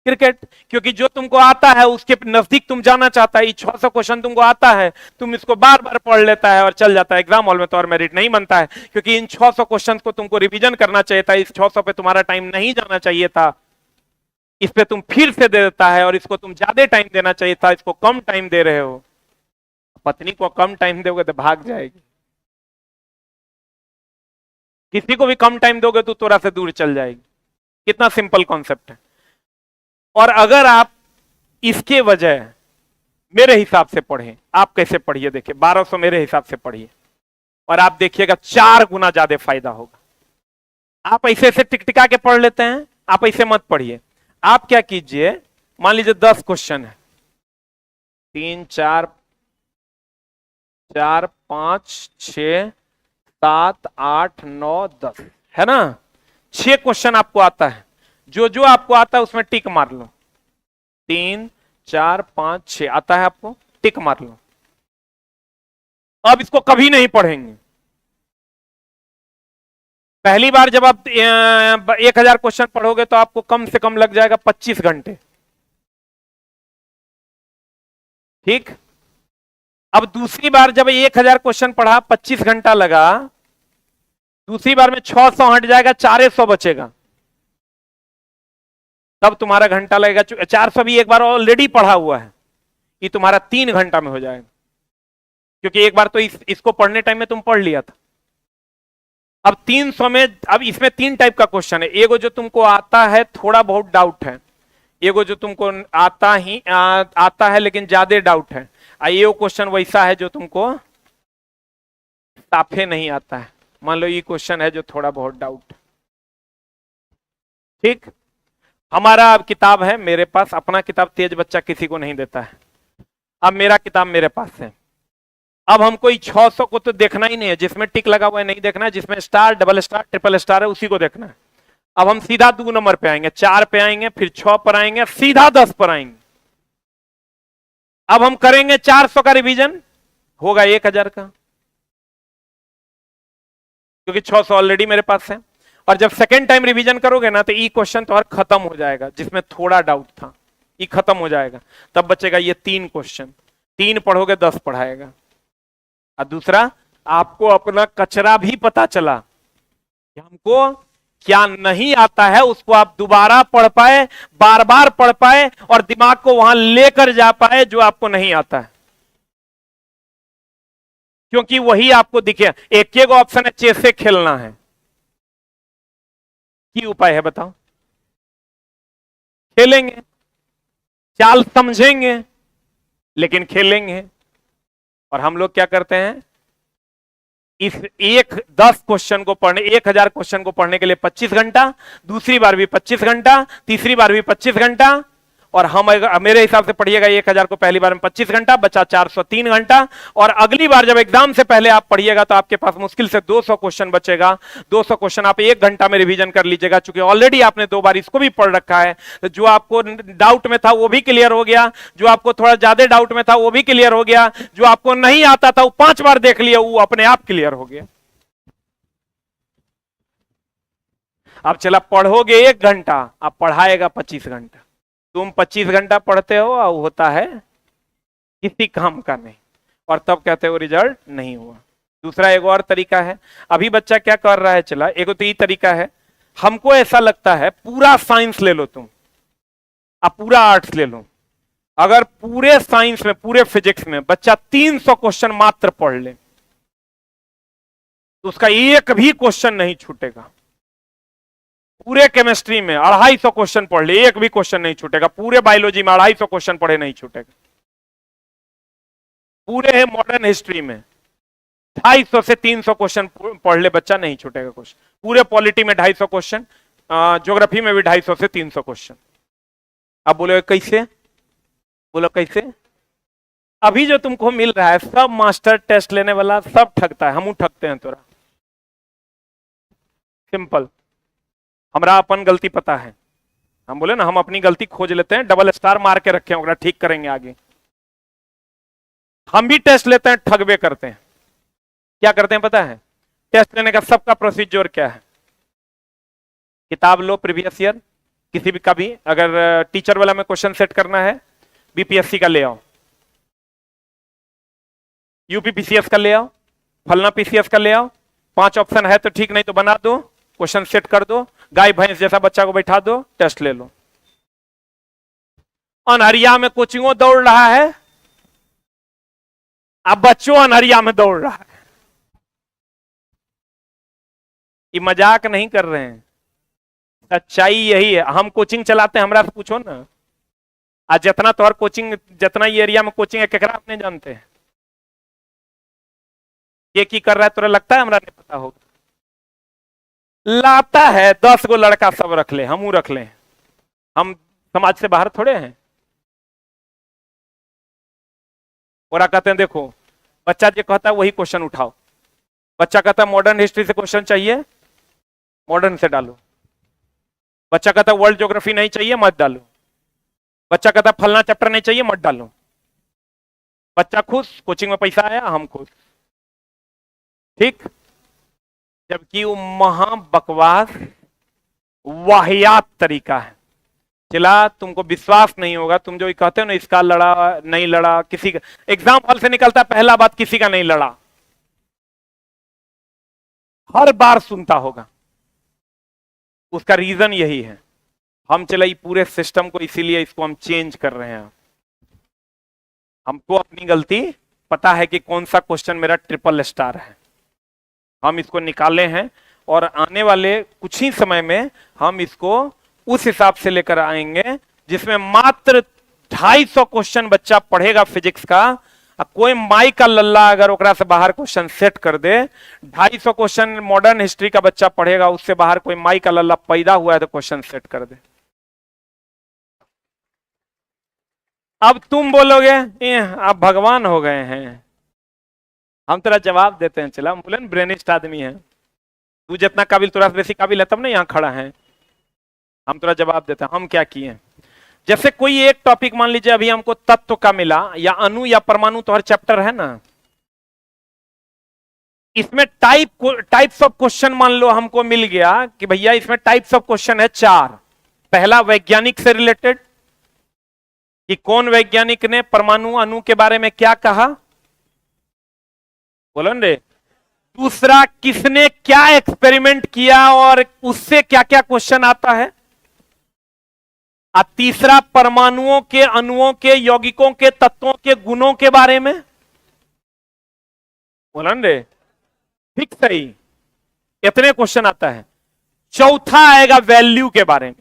S1: क्रिकेट। क्योंकि जो तुमको आता है उसके नजदीक तुम जाना चाहता है। ये 600 क्वेश्चन तुमको आता है, तुम इसको बार बार पढ़ लेता है और चल जाता है। एग्जाम हॉल में तो और मेरिट नहीं बनता है, क्योंकि इन 600 क्वेश्चन को तुमको रिवीजन करना चाहिए था। इस 600 पे तुम्हारा टाइम नहीं जाना चाहिए था, इस पे तुम फिर से दे देता है। और इसको तुम ज्यादा टाइम देना चाहिए था, इसको कम टाइम दे रहे हो। पत्नी को कम टाइम दोगे तो भाग जाएगी, किसी को भी कम टाइम दोगे तो थोड़ा से दूर चल जाएगी। कितना सिंपल कॉन्सेप्ट है। और अगर आप इसके वजह मेरे हिसाब से पढ़ें, आप कैसे पढ़िए देखिए, 1200 मेरे हिसाब से पढ़िए और आप देखिएगा 4 गुना ज्यादा फायदा होगा। आप ऐसे ऐसे टिकटिका के पढ़ लेते हैं, आप ऐसे मत पढ़िए। आप क्या कीजिए, मान लीजिए 10 क्वेश्चन है, 3 4 4 5 6 7 8 9 10 है ना। 6 क्वेश्चन आपको आता है, जो जो आपको आता है उसमें टिक मार लो। 3 4 5 6 आता है आपको, टिक मार लो। अब इसको कभी नहीं पढ़ेंगे। पहली बार जब आप 1000 क्वेश्चन पढ़ोगे तो आपको कम से कम लग जाएगा 25 घंटे, ठीक। अब दूसरी बार जब 1000 क्वेश्चन पढ़ा, 25 घंटा लगा, दूसरी बार में 600 हट जाएगा, 400 बचेगा, तब तुम्हारा घंटा लगेगा। 400 भी एक बार ऑलरेडी पढ़ा हुआ है, ये तुम्हारा 3 घंटा में हो जाएगा, क्योंकि एक बार तो इसको पढ़ने टाइम में तुम पढ़ लिया था। अब 300 में, अब इसमें 3 टाइप का क्वेश्चन है। एगो जो तुमको आता है, थोड़ा बहुत डाउट है। एगो जो तुमको आता है लेकिन ज्यादा डाउट है। ये क्वेश्चन वैसा है जो तुमको साफे नहीं आता है। मान लो ये क्वेश्चन है जो थोड़ा बहुत डाउट, ठीक। हमारा अब किताब है मेरे पास, अपना किताब तेज बच्चा किसी को नहीं देता है। अब मेरा किताब मेरे पास है। अब हमको 600 को तो देखना ही नहीं है, जिसमें टिक लगा हुआ है नहीं देखना है, जिसमें star double star triple star है उसी को देखना है। अब हम सीधा 2 नंबर पे आएंगे, 4 पे आएंगे, फिर 6 पर आएंगे, सीधा 10 पर आएंगे। अब हम करेंगे 400 का रिवीजन, होगा 1000 का, क्योंकि 600 ऑलरेडी मेरे पास है। और जब सेकेंड टाइम रिवीजन करोगे ना, तो ई क्वेश्चन तो और खत्म हो जाएगा, जिसमें थोड़ा डाउट था ये खत्म हो जाएगा। तब बचेगा ये 3 क्वेश्चन। 3 पढ़ोगे 10 पढ़ाएगा। और दूसरा, आपको अपना कचरा भी पता चला कि हमको क्या नहीं आता है उसको आप दोबारा पढ़ पाए, बार बार पढ़ पाए और दिमाग को वहां लेकर जा पाए जो आपको नहीं आता है, क्योंकि वही आपको दिखे। एक एक ऑप्शन है, चेस से खेलना है, की उपाय है बताओ? खेलेंगे, चाल समझेंगे, लेकिन खेलेंगे। और हम लोग क्या करते हैं, इस 10 क्वेश्चन को पढ़ने, 1000 क्वेश्चन को पढ़ने के लिए 25 घंटा, दूसरी बार भी 25 घंटा, तीसरी बार भी 25 घंटा। और हम मेरे हिसाब से पढ़िएगा 1000 को पहली बार में 25 घंटा, बचा 403 घंटा। और अगली बार जब एग्जाम से पहले आप पढ़िएगा तो आपके पास मुश्किल से 200 क्वेश्चन बचेगा। 200 क्वेश्चन आप 1 घंटा में रिवीजन कर लीजिएगा, चूंकि ऑलरेडी आपने 2 बार इसको भी पढ़ रखा है। तो जो आपको डाउट में था वो भी क्लियर हो गया, जो आपको थोड़ा ज्यादा डाउट में था वो भी क्लियर हो गया, जो आपको नहीं आता था वो 5 बार देख लिया, वो अपने आप क्लियर हो गया। अब चला पढ़ोगे 1 घंटा, अब पढ़ाएगा 25 घंटा। तुम 25 घंटा पढ़ते हो और होता है किसी काम का नहीं, और तब कहते हो रिजल्ट नहीं हुआ। दूसरा एक और तरीका है, अभी बच्चा क्या कर रहा है, चला एक तो ये तरीका है, हमको ऐसा लगता है पूरा साइंस ले लो तुम, अब पूरा आर्ट्स ले लो, अगर पूरे साइंस में, पूरे फिजिक्स में बच्चा 300 क्वेश्चन मात्र पढ़ ले तो उसका एक भी क्वेश्चन नहीं छूटेगा। पूरे केमिस्ट्री में 250 क्वेश्चन पढ़ ले, एक भी क्वेश्चन नहीं छूटेगा। पूरे बायोलॉजी में 250 क्वेश्चन पढ़े नहीं छूटेगा। पूरे मॉडर्न हिस्ट्री में 250 से 300 क्वेश्चन पढ़ ले बच्चा, नहीं छूटेगा क्वेश्चन। पूरे पॉलिटी में 250 क्वेश्चन, ज्योग्राफी में भी 250 से 300 क्वेश्चन। अब बोलो कैसे, बोलो कैसे? अभी जो तुमको मिल रहा है सब मास्टर टेस्ट लेने वाला सब ठगता है, हम ठगते हैं तोरा। सिंपल, हमारा अपन गलती पता है, हम बोले ना हम अपनी गलती खोज लेते हैं, डबल स्टार मार के रखे हैं, ठीक करेंगे आगे। हम भी टेस्ट लेते हैं, ठगबे करते हैं। क्या करते हैं पता है? टेस्ट लेने का सबका प्रोसीजर क्या है? किताब लो प्रीवियस ईयर किसी भी का भी, अगर टीचर वाला में क्वेश्चन सेट करना है बीपीएससी का ले आओ, यूपीपीसीएस का ले आओ, फलना पीसीएस का ले आओ। 5 ऑप्शन है तो ठीक, नहीं तो बना दो, क्वेश्चन सेट कर दो, गाय भैंस जैसा बच्चा को बैठा दो, टेस्ट ले लो। अनहरिया में कोचिंगों दौड़ रहा है, अब बच्चों अनहरिया में दौड़ रहा है। ये मजाक नहीं कर रहे हैं, सच्चाई यही है। हम कोचिंग चलाते हैं, हमरा से पूछो ना, आज जितना तोहर कोचिंग, जितना ये एरिया में कोचिंग है, केकरा अपने जानते हैं? ये की कर रहा है तोरा लगता है हमरा नहीं पता होगा? लाता है 10 गो लड़का, सब रख ले, हमू रख ले, हम समाज से बाहर थोड़े हैं। और कहते हैं देखो बच्चा जो कहता है वही क्वेश्चन उठाओ। बच्चा कहता है मॉडर्न हिस्ट्री से क्वेश्चन चाहिए, मॉडर्न से डालो। बच्चा कहता है वर्ल्ड ज्योग्राफी नहीं चाहिए, मत डालो। बच्चा कहता है फलना चैप्टर नहीं चाहिए, मत डालो। बच्चा खुश, कोचिंग में पैसा आया, हम खुश, ठीक। जबकि वो महा बकवास वाहियात तरीका है। चला तुमको विश्वास नहीं होगा, तुम जो कहते हो ना इसका लड़ा नहीं लड़ा, किसी का एग्जाम हॉल से निकलता पहला बात किसी का नहीं लड़ा, हर बार सुनता होगा। उसका रीजन यही है, हम चला पूरे सिस्टम को, इसीलिए इसको हम चेंज कर रहे हैं। हमको अपनी गलती पता है कि कौन सा क्वेश्चन मेरा ट्रिपल स्टार है, हम इसको निकाले हैं और आने वाले कुछ ही समय में हम इसको उस हिसाब से लेकर आएंगे जिसमें मात्र 250 क्वेश्चन बच्चा पढ़ेगा फिजिक्स का। कोई माई का लल्ला अगर ओकरा से बाहर क्वेश्चन सेट कर दे, 250 क्वेश्चन मॉडर्न हिस्ट्री का बच्चा पढ़ेगा, उससे बाहर कोई माई का लल्ला पैदा हुआ है तो क्वेश्चन सेट कर दे। अब तुम बोलोगे आप भगवान हो गए हैं, हम तेरा जवाब देते हैं। चला हम बोले ब्रेनिस्ट आदमी है, तू जितना काबिल तुरा बेसी काबिल है तब ना यहाँ खड़ा है। हम तेरा जवाब देते हैं, हम क्या किए। जैसे कोई एक टॉपिक मान लीजिए अभी हमको तत्व का मिला, या अणु या परमाणु तो हर चैप्टर है ना, इसमें टाइप्स ऑफ क्वेश्चन मान लो हमको मिल गया कि भैया इसमें टाइप्स ऑफ क्वेश्चन है 4। पहला वैज्ञानिक से रिलेटेड, कि कौन वैज्ञानिक ने परमाणु अणु के बारे में क्या कहा, बोलो रे। दूसरा, किसने क्या एक्सपेरिमेंट किया और उससे क्या क्या क्वेश्चन आता है। और तीसरा, परमाणुओं के, अणुओं के, यौगिकों के, तत्वों के गुणों के बारे में। बोला रे, ठीक सही, इतने क्वेश्चन आता है। चौथा आएगा वैल्यू के बारे में,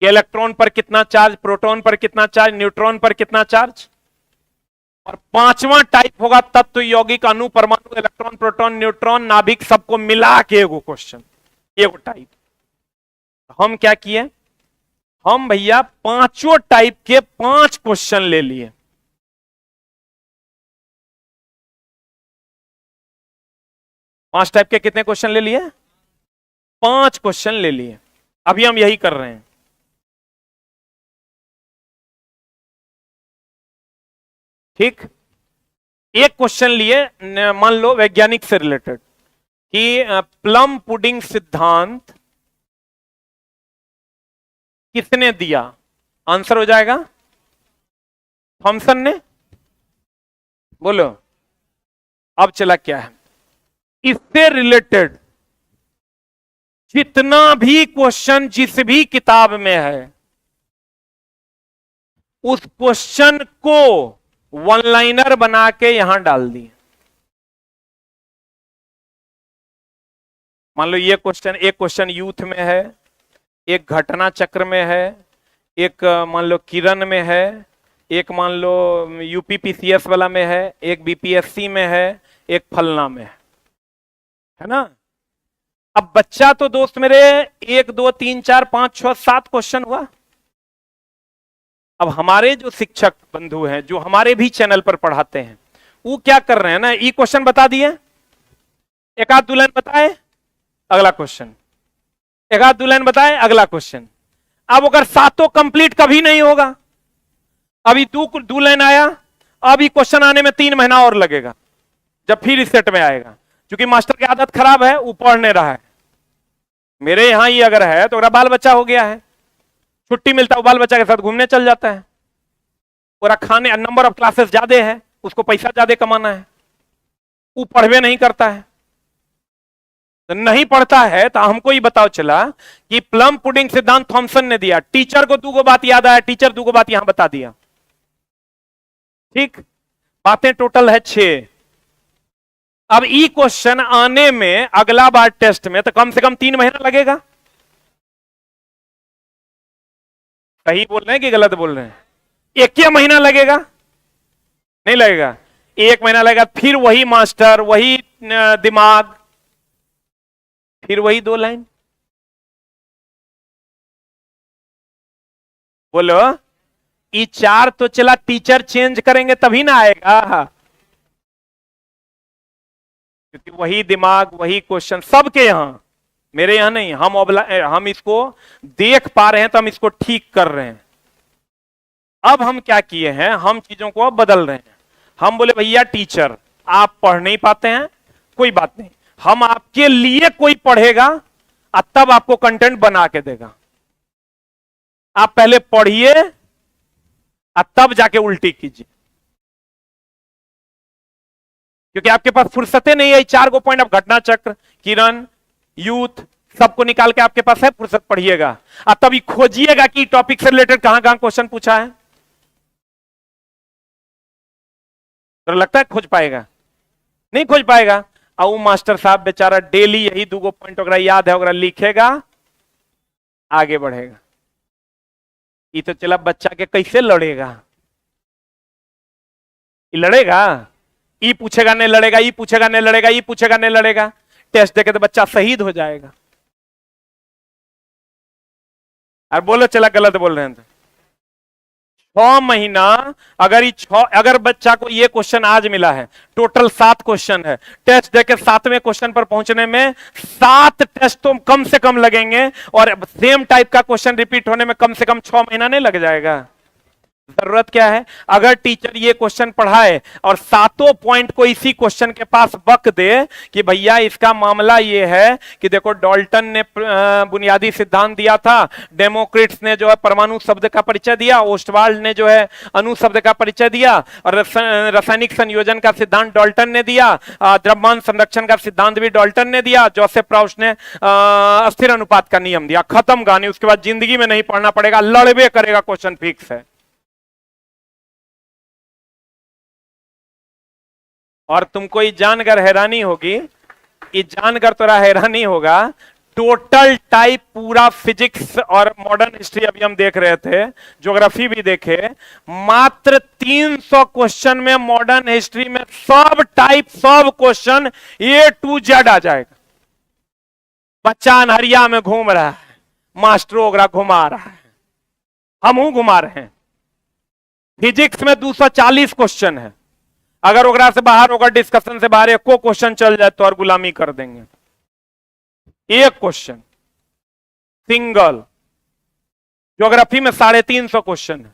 S1: कि इलेक्ट्रॉन पर कितना चार्ज, प्रोटॉन पर कितना चार्ज, न्यूट्रॉन पर कितना चार्ज। और पांचवा टाइप होगा तत्व, यौगिक, अणु, परमाणु, इलेक्ट्रॉन, प्रोटॉन, न्यूट्रॉन, नाभिक, सबको मिला के एगो क्वेश्चन, एगो टाइप। हम क्या किए, हम भैया पांचों टाइप के 5 क्वेश्चन ले लिए। पांच टाइप के कितने क्वेश्चन ले लिए, 5 क्वेश्चन ले लिए। अभी हम यही कर रहे हैं। ठीक, एक क्वेश्चन लिए, मान लो वैज्ञानिक से रिलेटेड, कि प्लम पुडिंग सिद्धांत किसने दिया। आंसर हो जाएगा थॉमसन ने। बोलो, अब चला क्या है, इससे रिलेटेड जितना भी क्वेश्चन जिस भी किताब में है, उस क्वेश्चन को वन लाइनर बना के यहां डाल दिए। मान लो ये क्वेश्चन, एक क्वेश्चन यूथ में है, एक घटना चक्र में है, एक मान लो किरण में है, एक मान लो यूपीपीसीएस वाला में है, एक बीपीएससी में है, एक फलना में है ना। अब बच्चा तो दोस्त मेरे 1 2 3 4 5 6 7 क्वेश्चन हुआ। अब हमारे जो शिक्षक बंधु हैं, जो हमारे भी चैनल पर पढ़ाते हैं, वो क्या कर रहे हैं ना, ये क्वेश्चन बता दिए, एक आध 2 लाइन बताए, अगला क्वेश्चन, एक आध 2 लाइन बताए, अगला क्वेश्चन। अब अगर सातों कंप्लीट कभी नहीं होगा, अभी 2 लाइन आया, अभी क्वेश्चन आने में 3 महीना और लगेगा, जब फिर इस सेट में आएगा। क्योंकि मास्टर की आदत खराब है, वो पढ़ नहीं रहा है। मेरे यहां ही अगर है तो बाल बच्चा हो गया है, छुट्टी मिलता है बाल बच्चा के साथ घूमने चल जाता है, पूरा खाने, नंबर ऑफ क्लासेस ज्यादा है, उसको पैसा ज्यादा कमाना है, वो पढ़वे नहीं करता है। तो नहीं पढ़ता है तो हमको ही बताओ चला कि प्लम पुडिंग सिद्धांत थॉमसन ने दिया। टीचर को 2 बात याद आया, टीचर 2 बात यहां बता दिया। ठीक, बातें टोटल है 6। अब ई क्वेश्चन आने में अगला बार टेस्ट में तो कम से कम 3 महीना लगेगा। सही बोल रहे हैं कि गलत बोल रहे हैं? 1 ही महीना लगेगा? नहीं लगेगा, 1 महीना लगेगा, फिर वही मास्टर, वही दिमाग, फिर वही 2 लाइन। बोलो, ये 4 तो चला, टीचर चेंज करेंगे तभी ना आएगा, क्योंकि वही दिमाग, वही क्वेश्चन सबके यहां, मेरे यहां नहीं। हम इसको देख पा रहे हैं तो हम इसको ठीक कर रहे हैं। अब हम क्या किए हैं, हम चीजों को अब बदल रहे हैं। हम बोले भैया टीचर आप पढ़ नहीं पाते हैं, कोई बात नहीं, हम आपके लिए कोई पढ़ेगा और तब आपको कंटेंट बना के देगा। आप पहले पढ़िए और तब जाके उल्टी कीजिए, क्योंकि आपके पास फुर्सतें नहीं है। 4 गो पॉइंट, आप घटना चक्र, किरण, यूथ, सबको निकाल के आपके पास है, फुर्सत पढ़िएगा और तभी खोजिएगा कि टॉपिक से रिलेटेड कहां कहां क्वेश्चन पूछा है। तो लगता है खोज पाएगा? नहीं खोज पाएगा। और वो मास्टर साहब बेचारा डेली यही 2 पॉइंट वगैरह याद है वगैरह लिखेगा, आगे बढ़ेगा। ये तो चला, बच्चा के कैसे लड़ेगा? ये लड़ेगा, ये पूछेगा नहीं लड़ेगा, ये पूछेगा नहीं लड़ेगा, ये पूछेगा नहीं लड़ेगा, टेस्ट देके तो बच्चा शहीद हो जाएगा। और बोलो चला गलत बोल रहे हैं तो 6 महीना, अगर बच्चा को ये क्वेश्चन आज मिला है, टोटल 7 क्वेश्चन है, टेस्ट देके 7वें क्वेश्चन पर पहुंचने में 7 टेस्ट तो कम से कम लगेंगे, और सेम टाइप का क्वेश्चन रिपीट होने में कम से कम 6 महीना नहीं लग जाएगा? जरूरत क्या है? अगर टीचर ये क्वेश्चन पढ़ाए और सातों पॉइंट को इसी क्वेश्चन के पास बक दे कि भैया इसका मामला ये है कि देखो डाल्टन ने बुनियादी सिद्धांत दिया था, डेमोक्रिट्स ने जो है परमाणु शब्द का परिचय दिया, ओस्टवाल्ड ने जो है अणु शब्द का परिचय दिया, और रासायनिक संयोजन का सिद्धांत डाल्टन ने दिया, द्रव्यमान संरक्षण का सिद्धांत भी डाल्टन ने दिया, जोसेफ प्राउस्ट ने अस्थिर अनुपात का नियम दिया। खत्म कहानी। उसके बाद जिंदगी में नहीं पढ़ना पड़ेगा, लड़बे करेगा, क्वेश्चन फिक्स है। और तुमको ये जानकर हैरानी होगी, ये जानकर थोड़ा हैरानी होगा, टोटल टाइप पूरा फिजिक्स और मॉडर्न हिस्ट्री अभी हम देख रहे थे, ज्योग्राफी भी देखे, मात्र 300 क्वेश्चन में मॉडर्न हिस्ट्री में सब टाइप सब क्वेश्चन A to Z आ जाएगा। बच्चा अनहरिया में घूम रहा है, मास्टर ओगरा घुमा रहा है, हम घुमा रहे हैं। फिजिक्स में 240 क्वेश्चन है, अगर ओगरा से बाहर होगा, डिस्कशन से बाहर एको क्वेश्चन चल जाए तो और गुलामी कर देंगे। एक क्वेश्चन सिंगल। ज्योग्राफी में 350 क्वेश्चन है।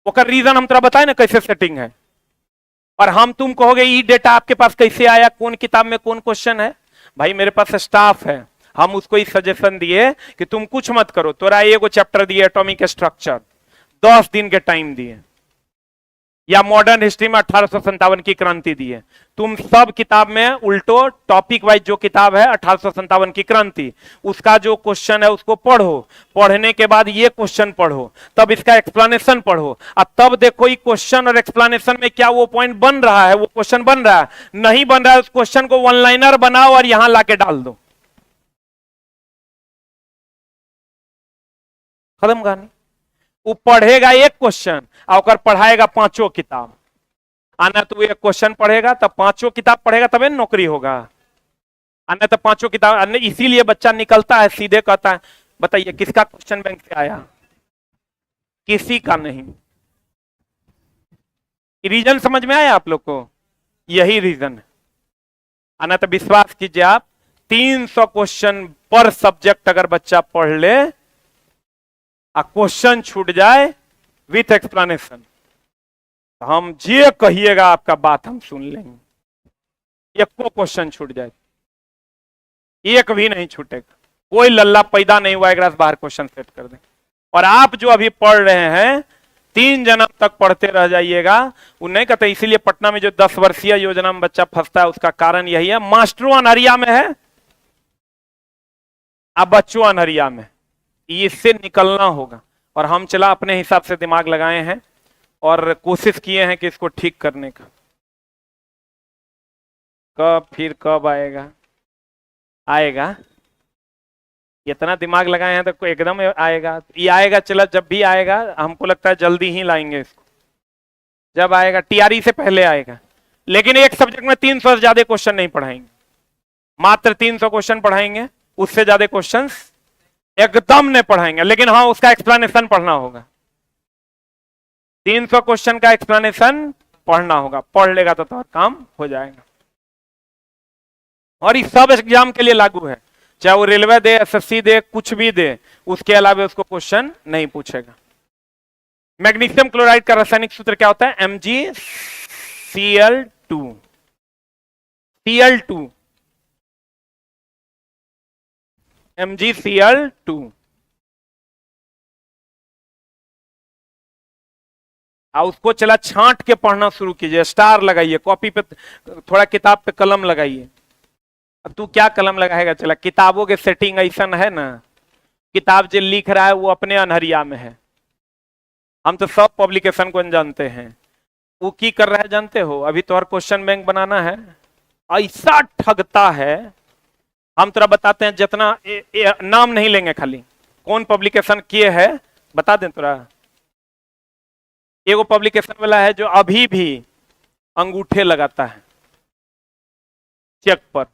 S1: वो रीजन हम तेरा बताए ना कैसे सेटिंग है। और हम तुम कहोगे ये डेटा आपके पास कैसे आया, कौन किताब में कौन क्वेश्चन है? भाई मेरे पास स्टाफ है, हम उसको ही सजेशन दिए कि तुम कुछ मत करो, तोरा एगो चैप्टर दिए एटॉमिक स्ट्रक्चर, 10 दिन के टाइम दिए, या मॉडर्न हिस्ट्री में 1857 की क्रांति दी है। तुम सब किताब में उल्टो टॉपिक वाइज जो किताब है 1857 की क्रांति, उसका जो क्वेश्चन है उसको पढ़ो, पढ़ने के बाद ये क्वेश्चन पढ़ो, तब इसका एक्सप्लेनेशन पढ़ो, और तब देखो ये क्वेश्चन और एक्सप्लेनेशन में क्या वो पॉइंट बन रहा है, वो क्वेश्चन बन रहा है, नहीं बन रहा है उस क्वेश्चन को वन लाइनर बनाओ और यहां लाके डाल दो, खत्म कहानी। वो पढ़ेगा एक क्वेश्चन और पढ़ाएगा 5 किताब। आना तो एक क्वेश्चन पढ़ेगा तब 5 किताब पढ़ेगा, तबे नौकरी होगा। आना तो 5 किताब, इसीलिए बच्चा निकलता है सीधे कहता है बताइए किसका क्वेश्चन बैंक से आया, किसी का नहीं। रीजन समझ में आया आप लोग को? यही रीजन है। आना तो विश्वास कीजिए आप, 300 क्वेश्चन पर सब्जेक्ट अगर बच्चा पढ़ ले, क्वेश्चन छूट जाए विथ एक्सप्लेनेशन, हम जे कहिएगा आपका बात हम सुन लेंगे। एक को क्वेश्चन छूट जाए, एक भी नहीं छूटेगा, कोई लल्ला पैदा नहीं हुआ एक बाहर क्वेश्चन सेट कर दें। और आप जो अभी पढ़ रहे हैं 3 जन्म तक पढ़ते रह जाइएगा। वो नहीं कहते, इसीलिए पटना में जो 10 वर्षीय योजना में बच्चा फंसता है उसका कारण यही है, मास्टरों अनहरिया में है, अब बच्चों अनहरिया में, इससे निकलना होगा। और हम चला अपने हिसाब से दिमाग लगाए हैं और कोशिश किए हैं कि इसको ठीक करने का। कब आएगा? आएगा, इतना दिमाग लगाए हैं तो एकदम आएगा। ये आएगा, चला जब भी आएगा, हमको लगता है जल्दी ही लाएंगे इसको, जब आएगा टीआरई से पहले आएगा। लेकिन एक सब्जेक्ट में 300 से ज्यादा क्वेश्चन नहीं पढ़ाएंगे, मात्र 300 क्वेश्चन पढ़ाएंगे, उससे ज्यादा क्वेश्चंस एकदम नहीं पढ़ाएंगे। लेकिन हाँ, उसका एक्सप्लेनेशन पढ़ना होगा, 300 क्वेश्चन का एक्सप्लेनेशन पढ़ना होगा, पढ़ लेगा तो काम हो जाएगा। और ये सब एग्जाम के लिए लागू है, चाहे वो रेलवे दे, एसएससी दे, कुछ भी दे, उसके अलावा उसको क्वेश्चन नहीं पूछेगा। मैग्नीशियम क्लोराइड का रासायनिक सूत्र क्या होता है? MgCl2। Cl2, MgCl2। उसको चला छांट के पढ़ना शुरू कीजिए, स्टार लगाइए, कॉपी पे थोड़ा किताब पे कलम लगाइए। अब तू क्या कलम लगाएगा? चला किताबों के सेटिंग ऐसा है ना, किताब जो लिख रहा है वो अपने अनहरिया में है। हम तो सब पब्लिकेशन को जानते हैं, वो की कर रहा है जानते हो? अभी तो हर क्वेश्चन बैंक बनाना है, ऐसा ठगता है। हम तुरा बताते हैं, जितना नाम नहीं लेंगे, खाली कौन पब्लिकेशन किए है बता दें तुरा। एगो पब्लिकेशन वाला है जो अभी भी अंगूठे लगाता है चेक पर,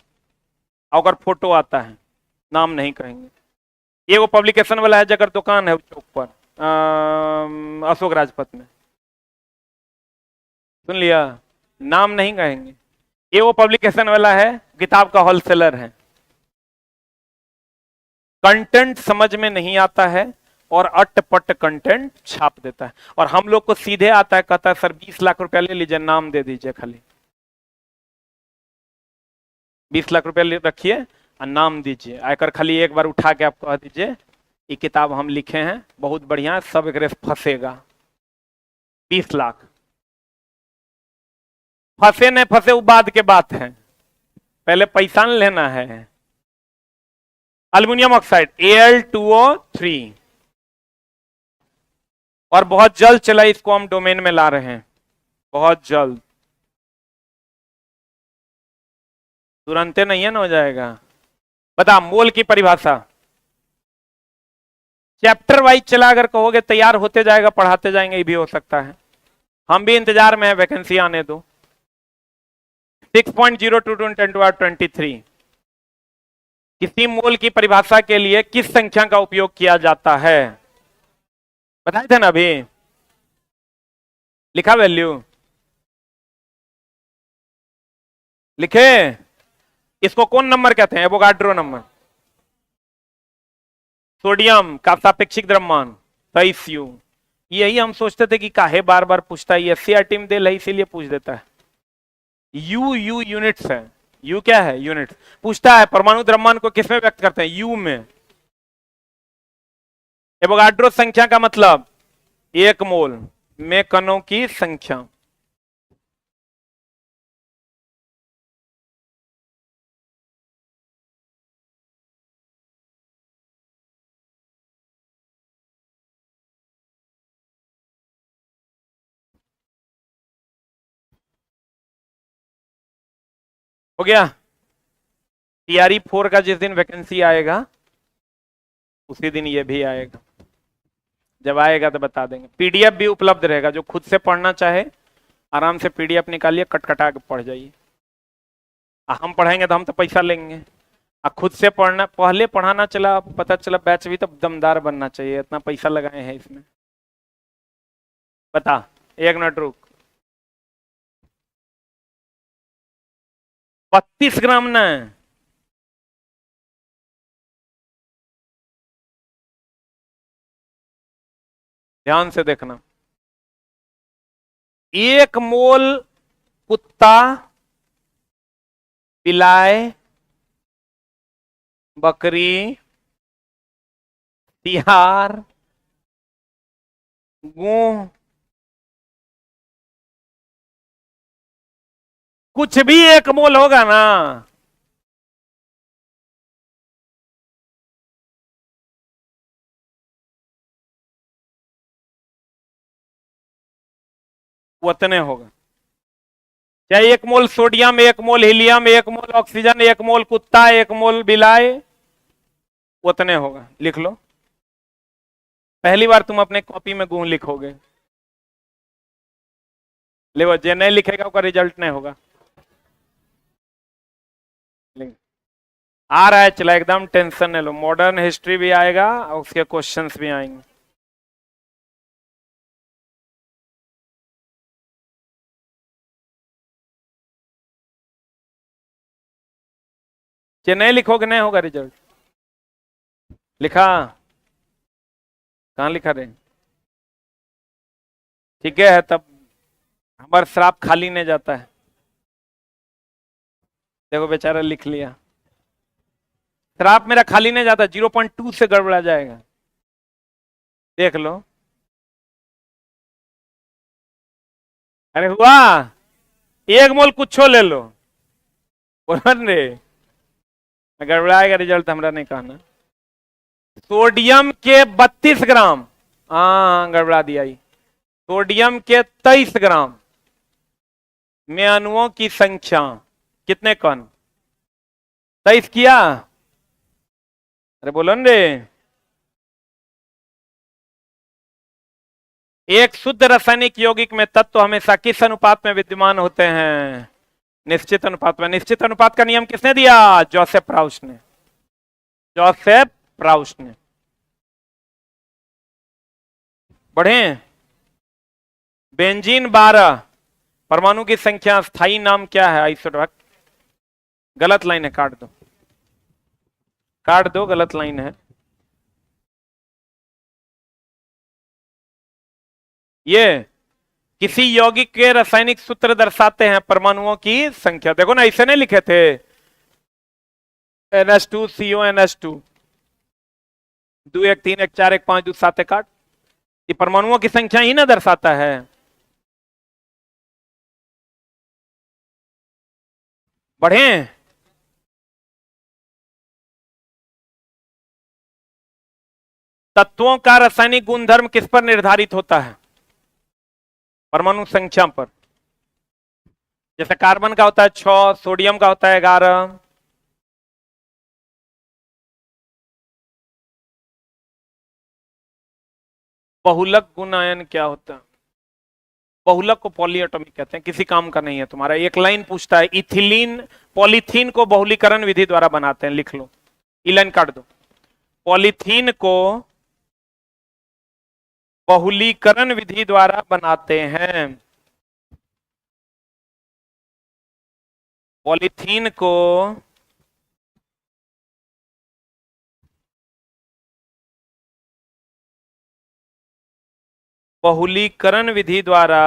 S1: अगर फोटो आता है, नाम नहीं कहेंगे। एगो पब्लिकेशन वाला है जगह दुकान है चौक पर, अशोक राजपथ में, सुन लिया, नाम नहीं कहेंगे। एगो पब्लिकेशन वाला है किताब का होलसेलर है, कंटेंट समझ में नहीं आता है, और अटपट कंटेंट छाप देता है। और हम लोग को सीधे आता है, कहता है सर 20 लाख रुपया ले लीजिए, नाम दे दीजिए, खाली 20 लाख रुपया रखिए और नाम दीजिए, आयकर खाली एक बार उठा के आप कह दीजिए ये किताब हम लिखे हैं, बहुत बढ़िया, सब एक फंसेगा। 20 लाख फंसे नहीं फंसे वो बाद के बात है, पहले पैसा न लेना है। एल्युमिनियम ऑक्साइड Al2O3, और बहुत जल्द चला, इसको हम डोमेन में ला रहे हैं, बहुत जल्द, तुरंते नहीं है ना, हो जाएगा। बता मोल की परिभाषा, चैप्टर वाइज चला, अगर कहोगे तैयार होते जाएगा, पढ़ाते जाएंगे, ये भी हो सकता है। हम भी इंतजार में है, वैकेंसी आने दो। 6.022 10 to the power 23, किसी मोल की परिभाषा के लिए किस संख्या का उपयोग किया जाता है, बताए थे ना अभी, लिखा वैल्यू, लिखे, इसको कौन नंबर कहते हैं, एवोगाड्रो नंबर। सोडियम का सापेक्षिक द्रव्यमान 23 U। यही हम सोचते थे कि काहे बार बार पूछता है, एससीईआरटी में दे ला, इसीलिए पूछ देता है। यू यूनिट्स है, यू क्या है, यूनिट। पूछता है परमाणु द्रव्यमान को किसमें व्यक्त करते हैं, यू में। एवोगाड्रो संख्या का मतलब 1 मोल में कणों की संख्या। हो गया। टीआरई 4 का जिस दिन वैकेंसी आएगा उसी दिन ये भी आएगा, जब आएगा तो बता देंगे। पीडीएफ भी उपलब्ध रहेगा, जो खुद से पढ़ना चाहे आराम से पीडीएफ निकालिए, कटकटा के पढ़ जाइए। हम पढ़ाएंगे तो हम तो पैसा लेंगे, खुद से पढ़ना, पहले पढ़ाना चला, पता चला बैच भी तो दमदार बनना चाहिए, इतना पैसा लगाए हैं इसमें। बता, 1 मिनट रुक। 32 ग्राम ना, ध्यान से देखना। 1 मोल कुत्ता, बिलाय, बकरी, तिहार, गूं, कुछ भी 1 मोल होगा ना, उतने होगा। चाहे 1 मोल सोडियम, 1 मोल हीलियम, 1 मोल ऑक्सीजन, 1 मोल कुत्ता, 1 मोल बिलाय, उतने होगा। लिख लो, पहली बार तुम अपने कॉपी में गुण लिखोगे। ले वो जे नहीं लिखेगा उसका रिजल्ट नहीं होगा। आ रहा है, चला, एकदम टेंशन नहीं लो, मॉडर्न हिस्ट्री भी आएगा और उसके क्वेश्चंस भी आएंगे। जे नहीं लिखोगे नहीं होगा रिजल्ट। लिखा, कहां लिखा रे, ठीक है, तब हमारा श्राप खाली नहीं जाता है। देखो बेचारा लिख लिया, श्राप मेरा खाली नहीं जाता, 0.2 से गड़बड़ा जाएगा, देख लो। अरे हुआ, 1 मोल कुछो ले लो, बोल रे, गड़बड़ाएगा रिजल्ट, हमरा नहीं कहना। सोडियम के 32 ग्राम, हाँ गड़बड़ा दिया ही। सोडियम के 23 ग्राम में अणुओं की संख्या कितने कण, 23 किया, अरे बोलो न रे। एक शुद्ध रासायनिक यौगिक में तत्व हमेशा किस अनुपात में विद्यमान होते हैं, निश्चित अनुपात में। निश्चित अनुपात का नियम किसने दिया, जोसेफ प्राउस ने, जोसेफ प्राउस ने। बढ़े, बेंजीन 12, परमाणु की संख्या, स्थायी नाम क्या है, आइसोटोप। गलत लाइन है, काट दो, काट दो, गलत लाइन है। ये किसी यौगिक के रासायनिक सूत्र दर्शाते हैं परमाणुओं की संख्या। देखो ना, इसे नहीं लिखे थे NH2CONH2 2 1 3 1 4 1 5 2 7 1 8, ये परमाणुओं की संख्या ही ना दर्शाता है। बढ़े। तत्वों का रासायनिक गुणधर्म किस पर निर्धारित होता है? परमाणु संख्या पर। जैसे कार्बन का होता है 6, सोडियम का होता है 11। बहुलक गुण आयन क्या होता है? बहुलक को पॉलीएटॉमिक कहते हैं, किसी काम का नहीं है तुम्हारा। एक लाइन पूछता है, इथिलीन पॉलीथीन को बहुलीकरण विधि द्वारा बनाते हैं, लिख लो, ई लाइन काट दो। पॉलीथीन को बहुलीकरण विधि द्वारा बनाते हैं। पॉलीथीन को बहुलीकरण विधि द्वारा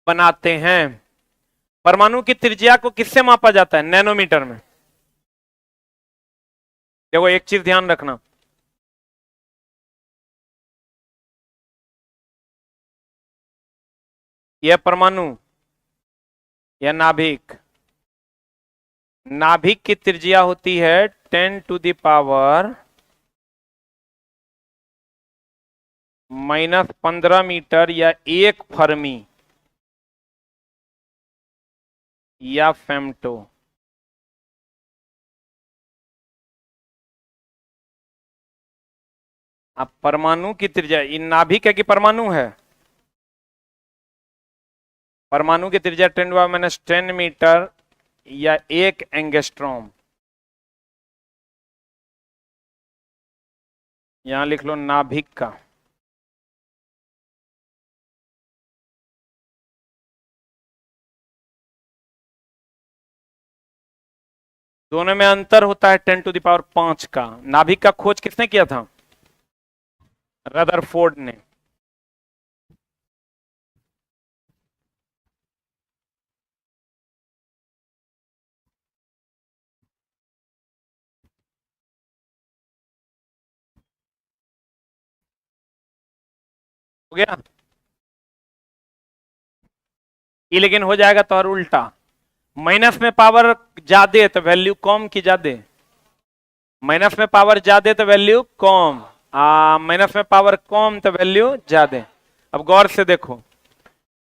S1: बनाते हैं। परमाणु की त्रिज्या को किससे मापा जाता है? नैनोमीटर में। देखो एक चीज ध्यान रखना, यह परमाणु या नाभिक, नाभिक की त्रिज्या होती है 10⁻⁻15 मीटर या 1 फर्मी या फेम्टो। अब परमाणु की त्रिज्या, इन नाभिक है कि परमाणु है? परमाणु की त्रिज्या 10⁻⁻10 मीटर या 1 एंगस्ट्रॉम। यहां लिख लो नाभिक का। दोनों में अंतर होता है 10⁵ का। नाभिक का खोज किसने किया था? रदरफोर्ड ने। हो गया। ये लेकिन हो जाएगा तो और उल्टा, माइनस में पावर ज्यादा तो वैल्यू कम की ज्यादा, माइनस में पावर ज्यादा तो वैल्यू कम, माइनस में पावर कम तो वैल्यू ज्यादा। अब गौर से देखो,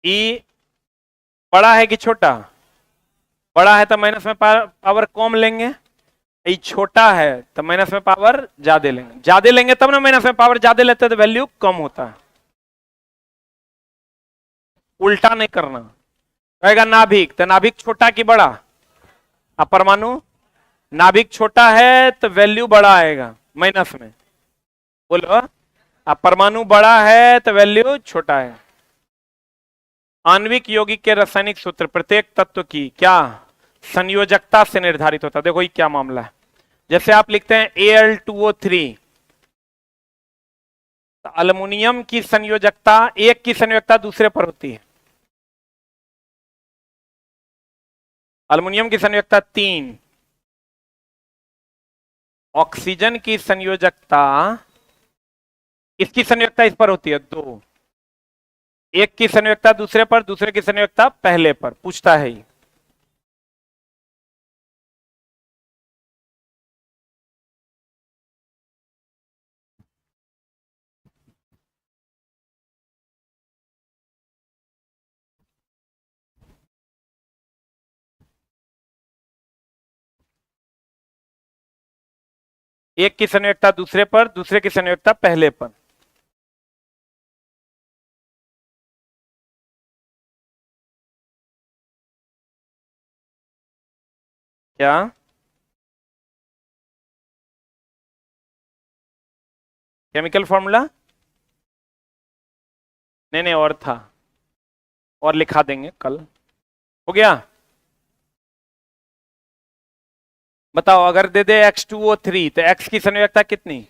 S1: ई बड़ा है कि छोटा? बड़ा है तो माइनस में पावर कम लेंगे, ये छोटा है तो माइनस में पावर ज्यादा लेंगे। ज्यादा लेंगे तब ना माइनस में पावर ज्यादा लेते तो वैल्यू कम होता है। उल्टा नहीं करना। रहेगा नाभिक, तो नाभिक छोटा कि बड़ा? अब परमाणु, नाभिक छोटा है तो वैल्यू बड़ा आएगा माइनस में, बोलो। अब परमाणु बड़ा है तो वैल्यू छोटा है। आणविक यौगिक के रासायनिक सूत्र प्रत्येक तत्व की क्या संयोजकता से निर्धारित होता है। देखो ये क्या मामला है, जैसे आप लिखते हैं Al2O3, तो अल्युमिनियम की संयोजकता, एक की संयोजकता दूसरे पर होती है। अल्युमिनियम की संयोजकता 3, ऑक्सीजन की संयोजकता, इसकी संयोजकता इस पर होती है 2। एक की संयोजकता दूसरे पर, दूसरे की संयोजकता पहले पर, पूछता है ये। एक की संयोजकता दूसरे पर, दूसरे की संयोजकता पहले पर। क्या? केमिकल फॉर्मूला नहीं नहीं और था, और लिखा देंगे कल। हो गया? बताओ, अगर दे दे H2O3 तो X की संयोजकता कितनी?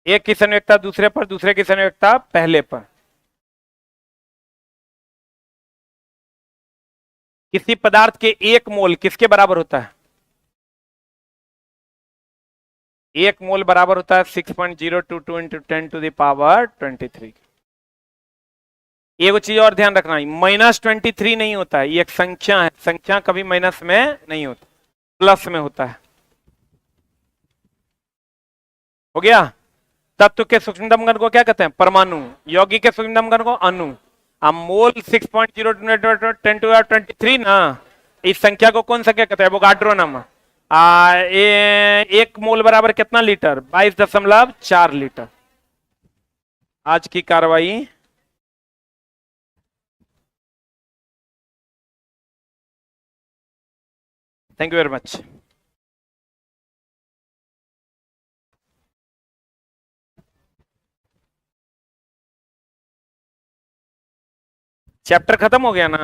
S1: एक की संयोजकता दूसरे पर, दूसरे की संयोजकता पहले पर। किसी पदार्थ के एक मोल किसके बराबर होता है? एक मोल बराबर होता है 6.022 इंटू 10⁻23। एक चीज और ध्यान रखना, -23 नहीं होता है, ये एक संख्या है, संख्या कभी माइनस में नहीं होता, प्लस में होता है। हो गया? तत्व के सूक्ष्मतम कण को क्या कहते हैं? परमाणु। यौगिक के सूक्ष्मतम कण को अणु। अब मोल 6.022 ना, इस संख्या को कौन संख्या कहते हैं? Avogadro number. एक मोल बराबर कितना लीटर? 22.4 लीटर। आज की कार्रवाई thank you very much. Chapter खत्म हो गया ना?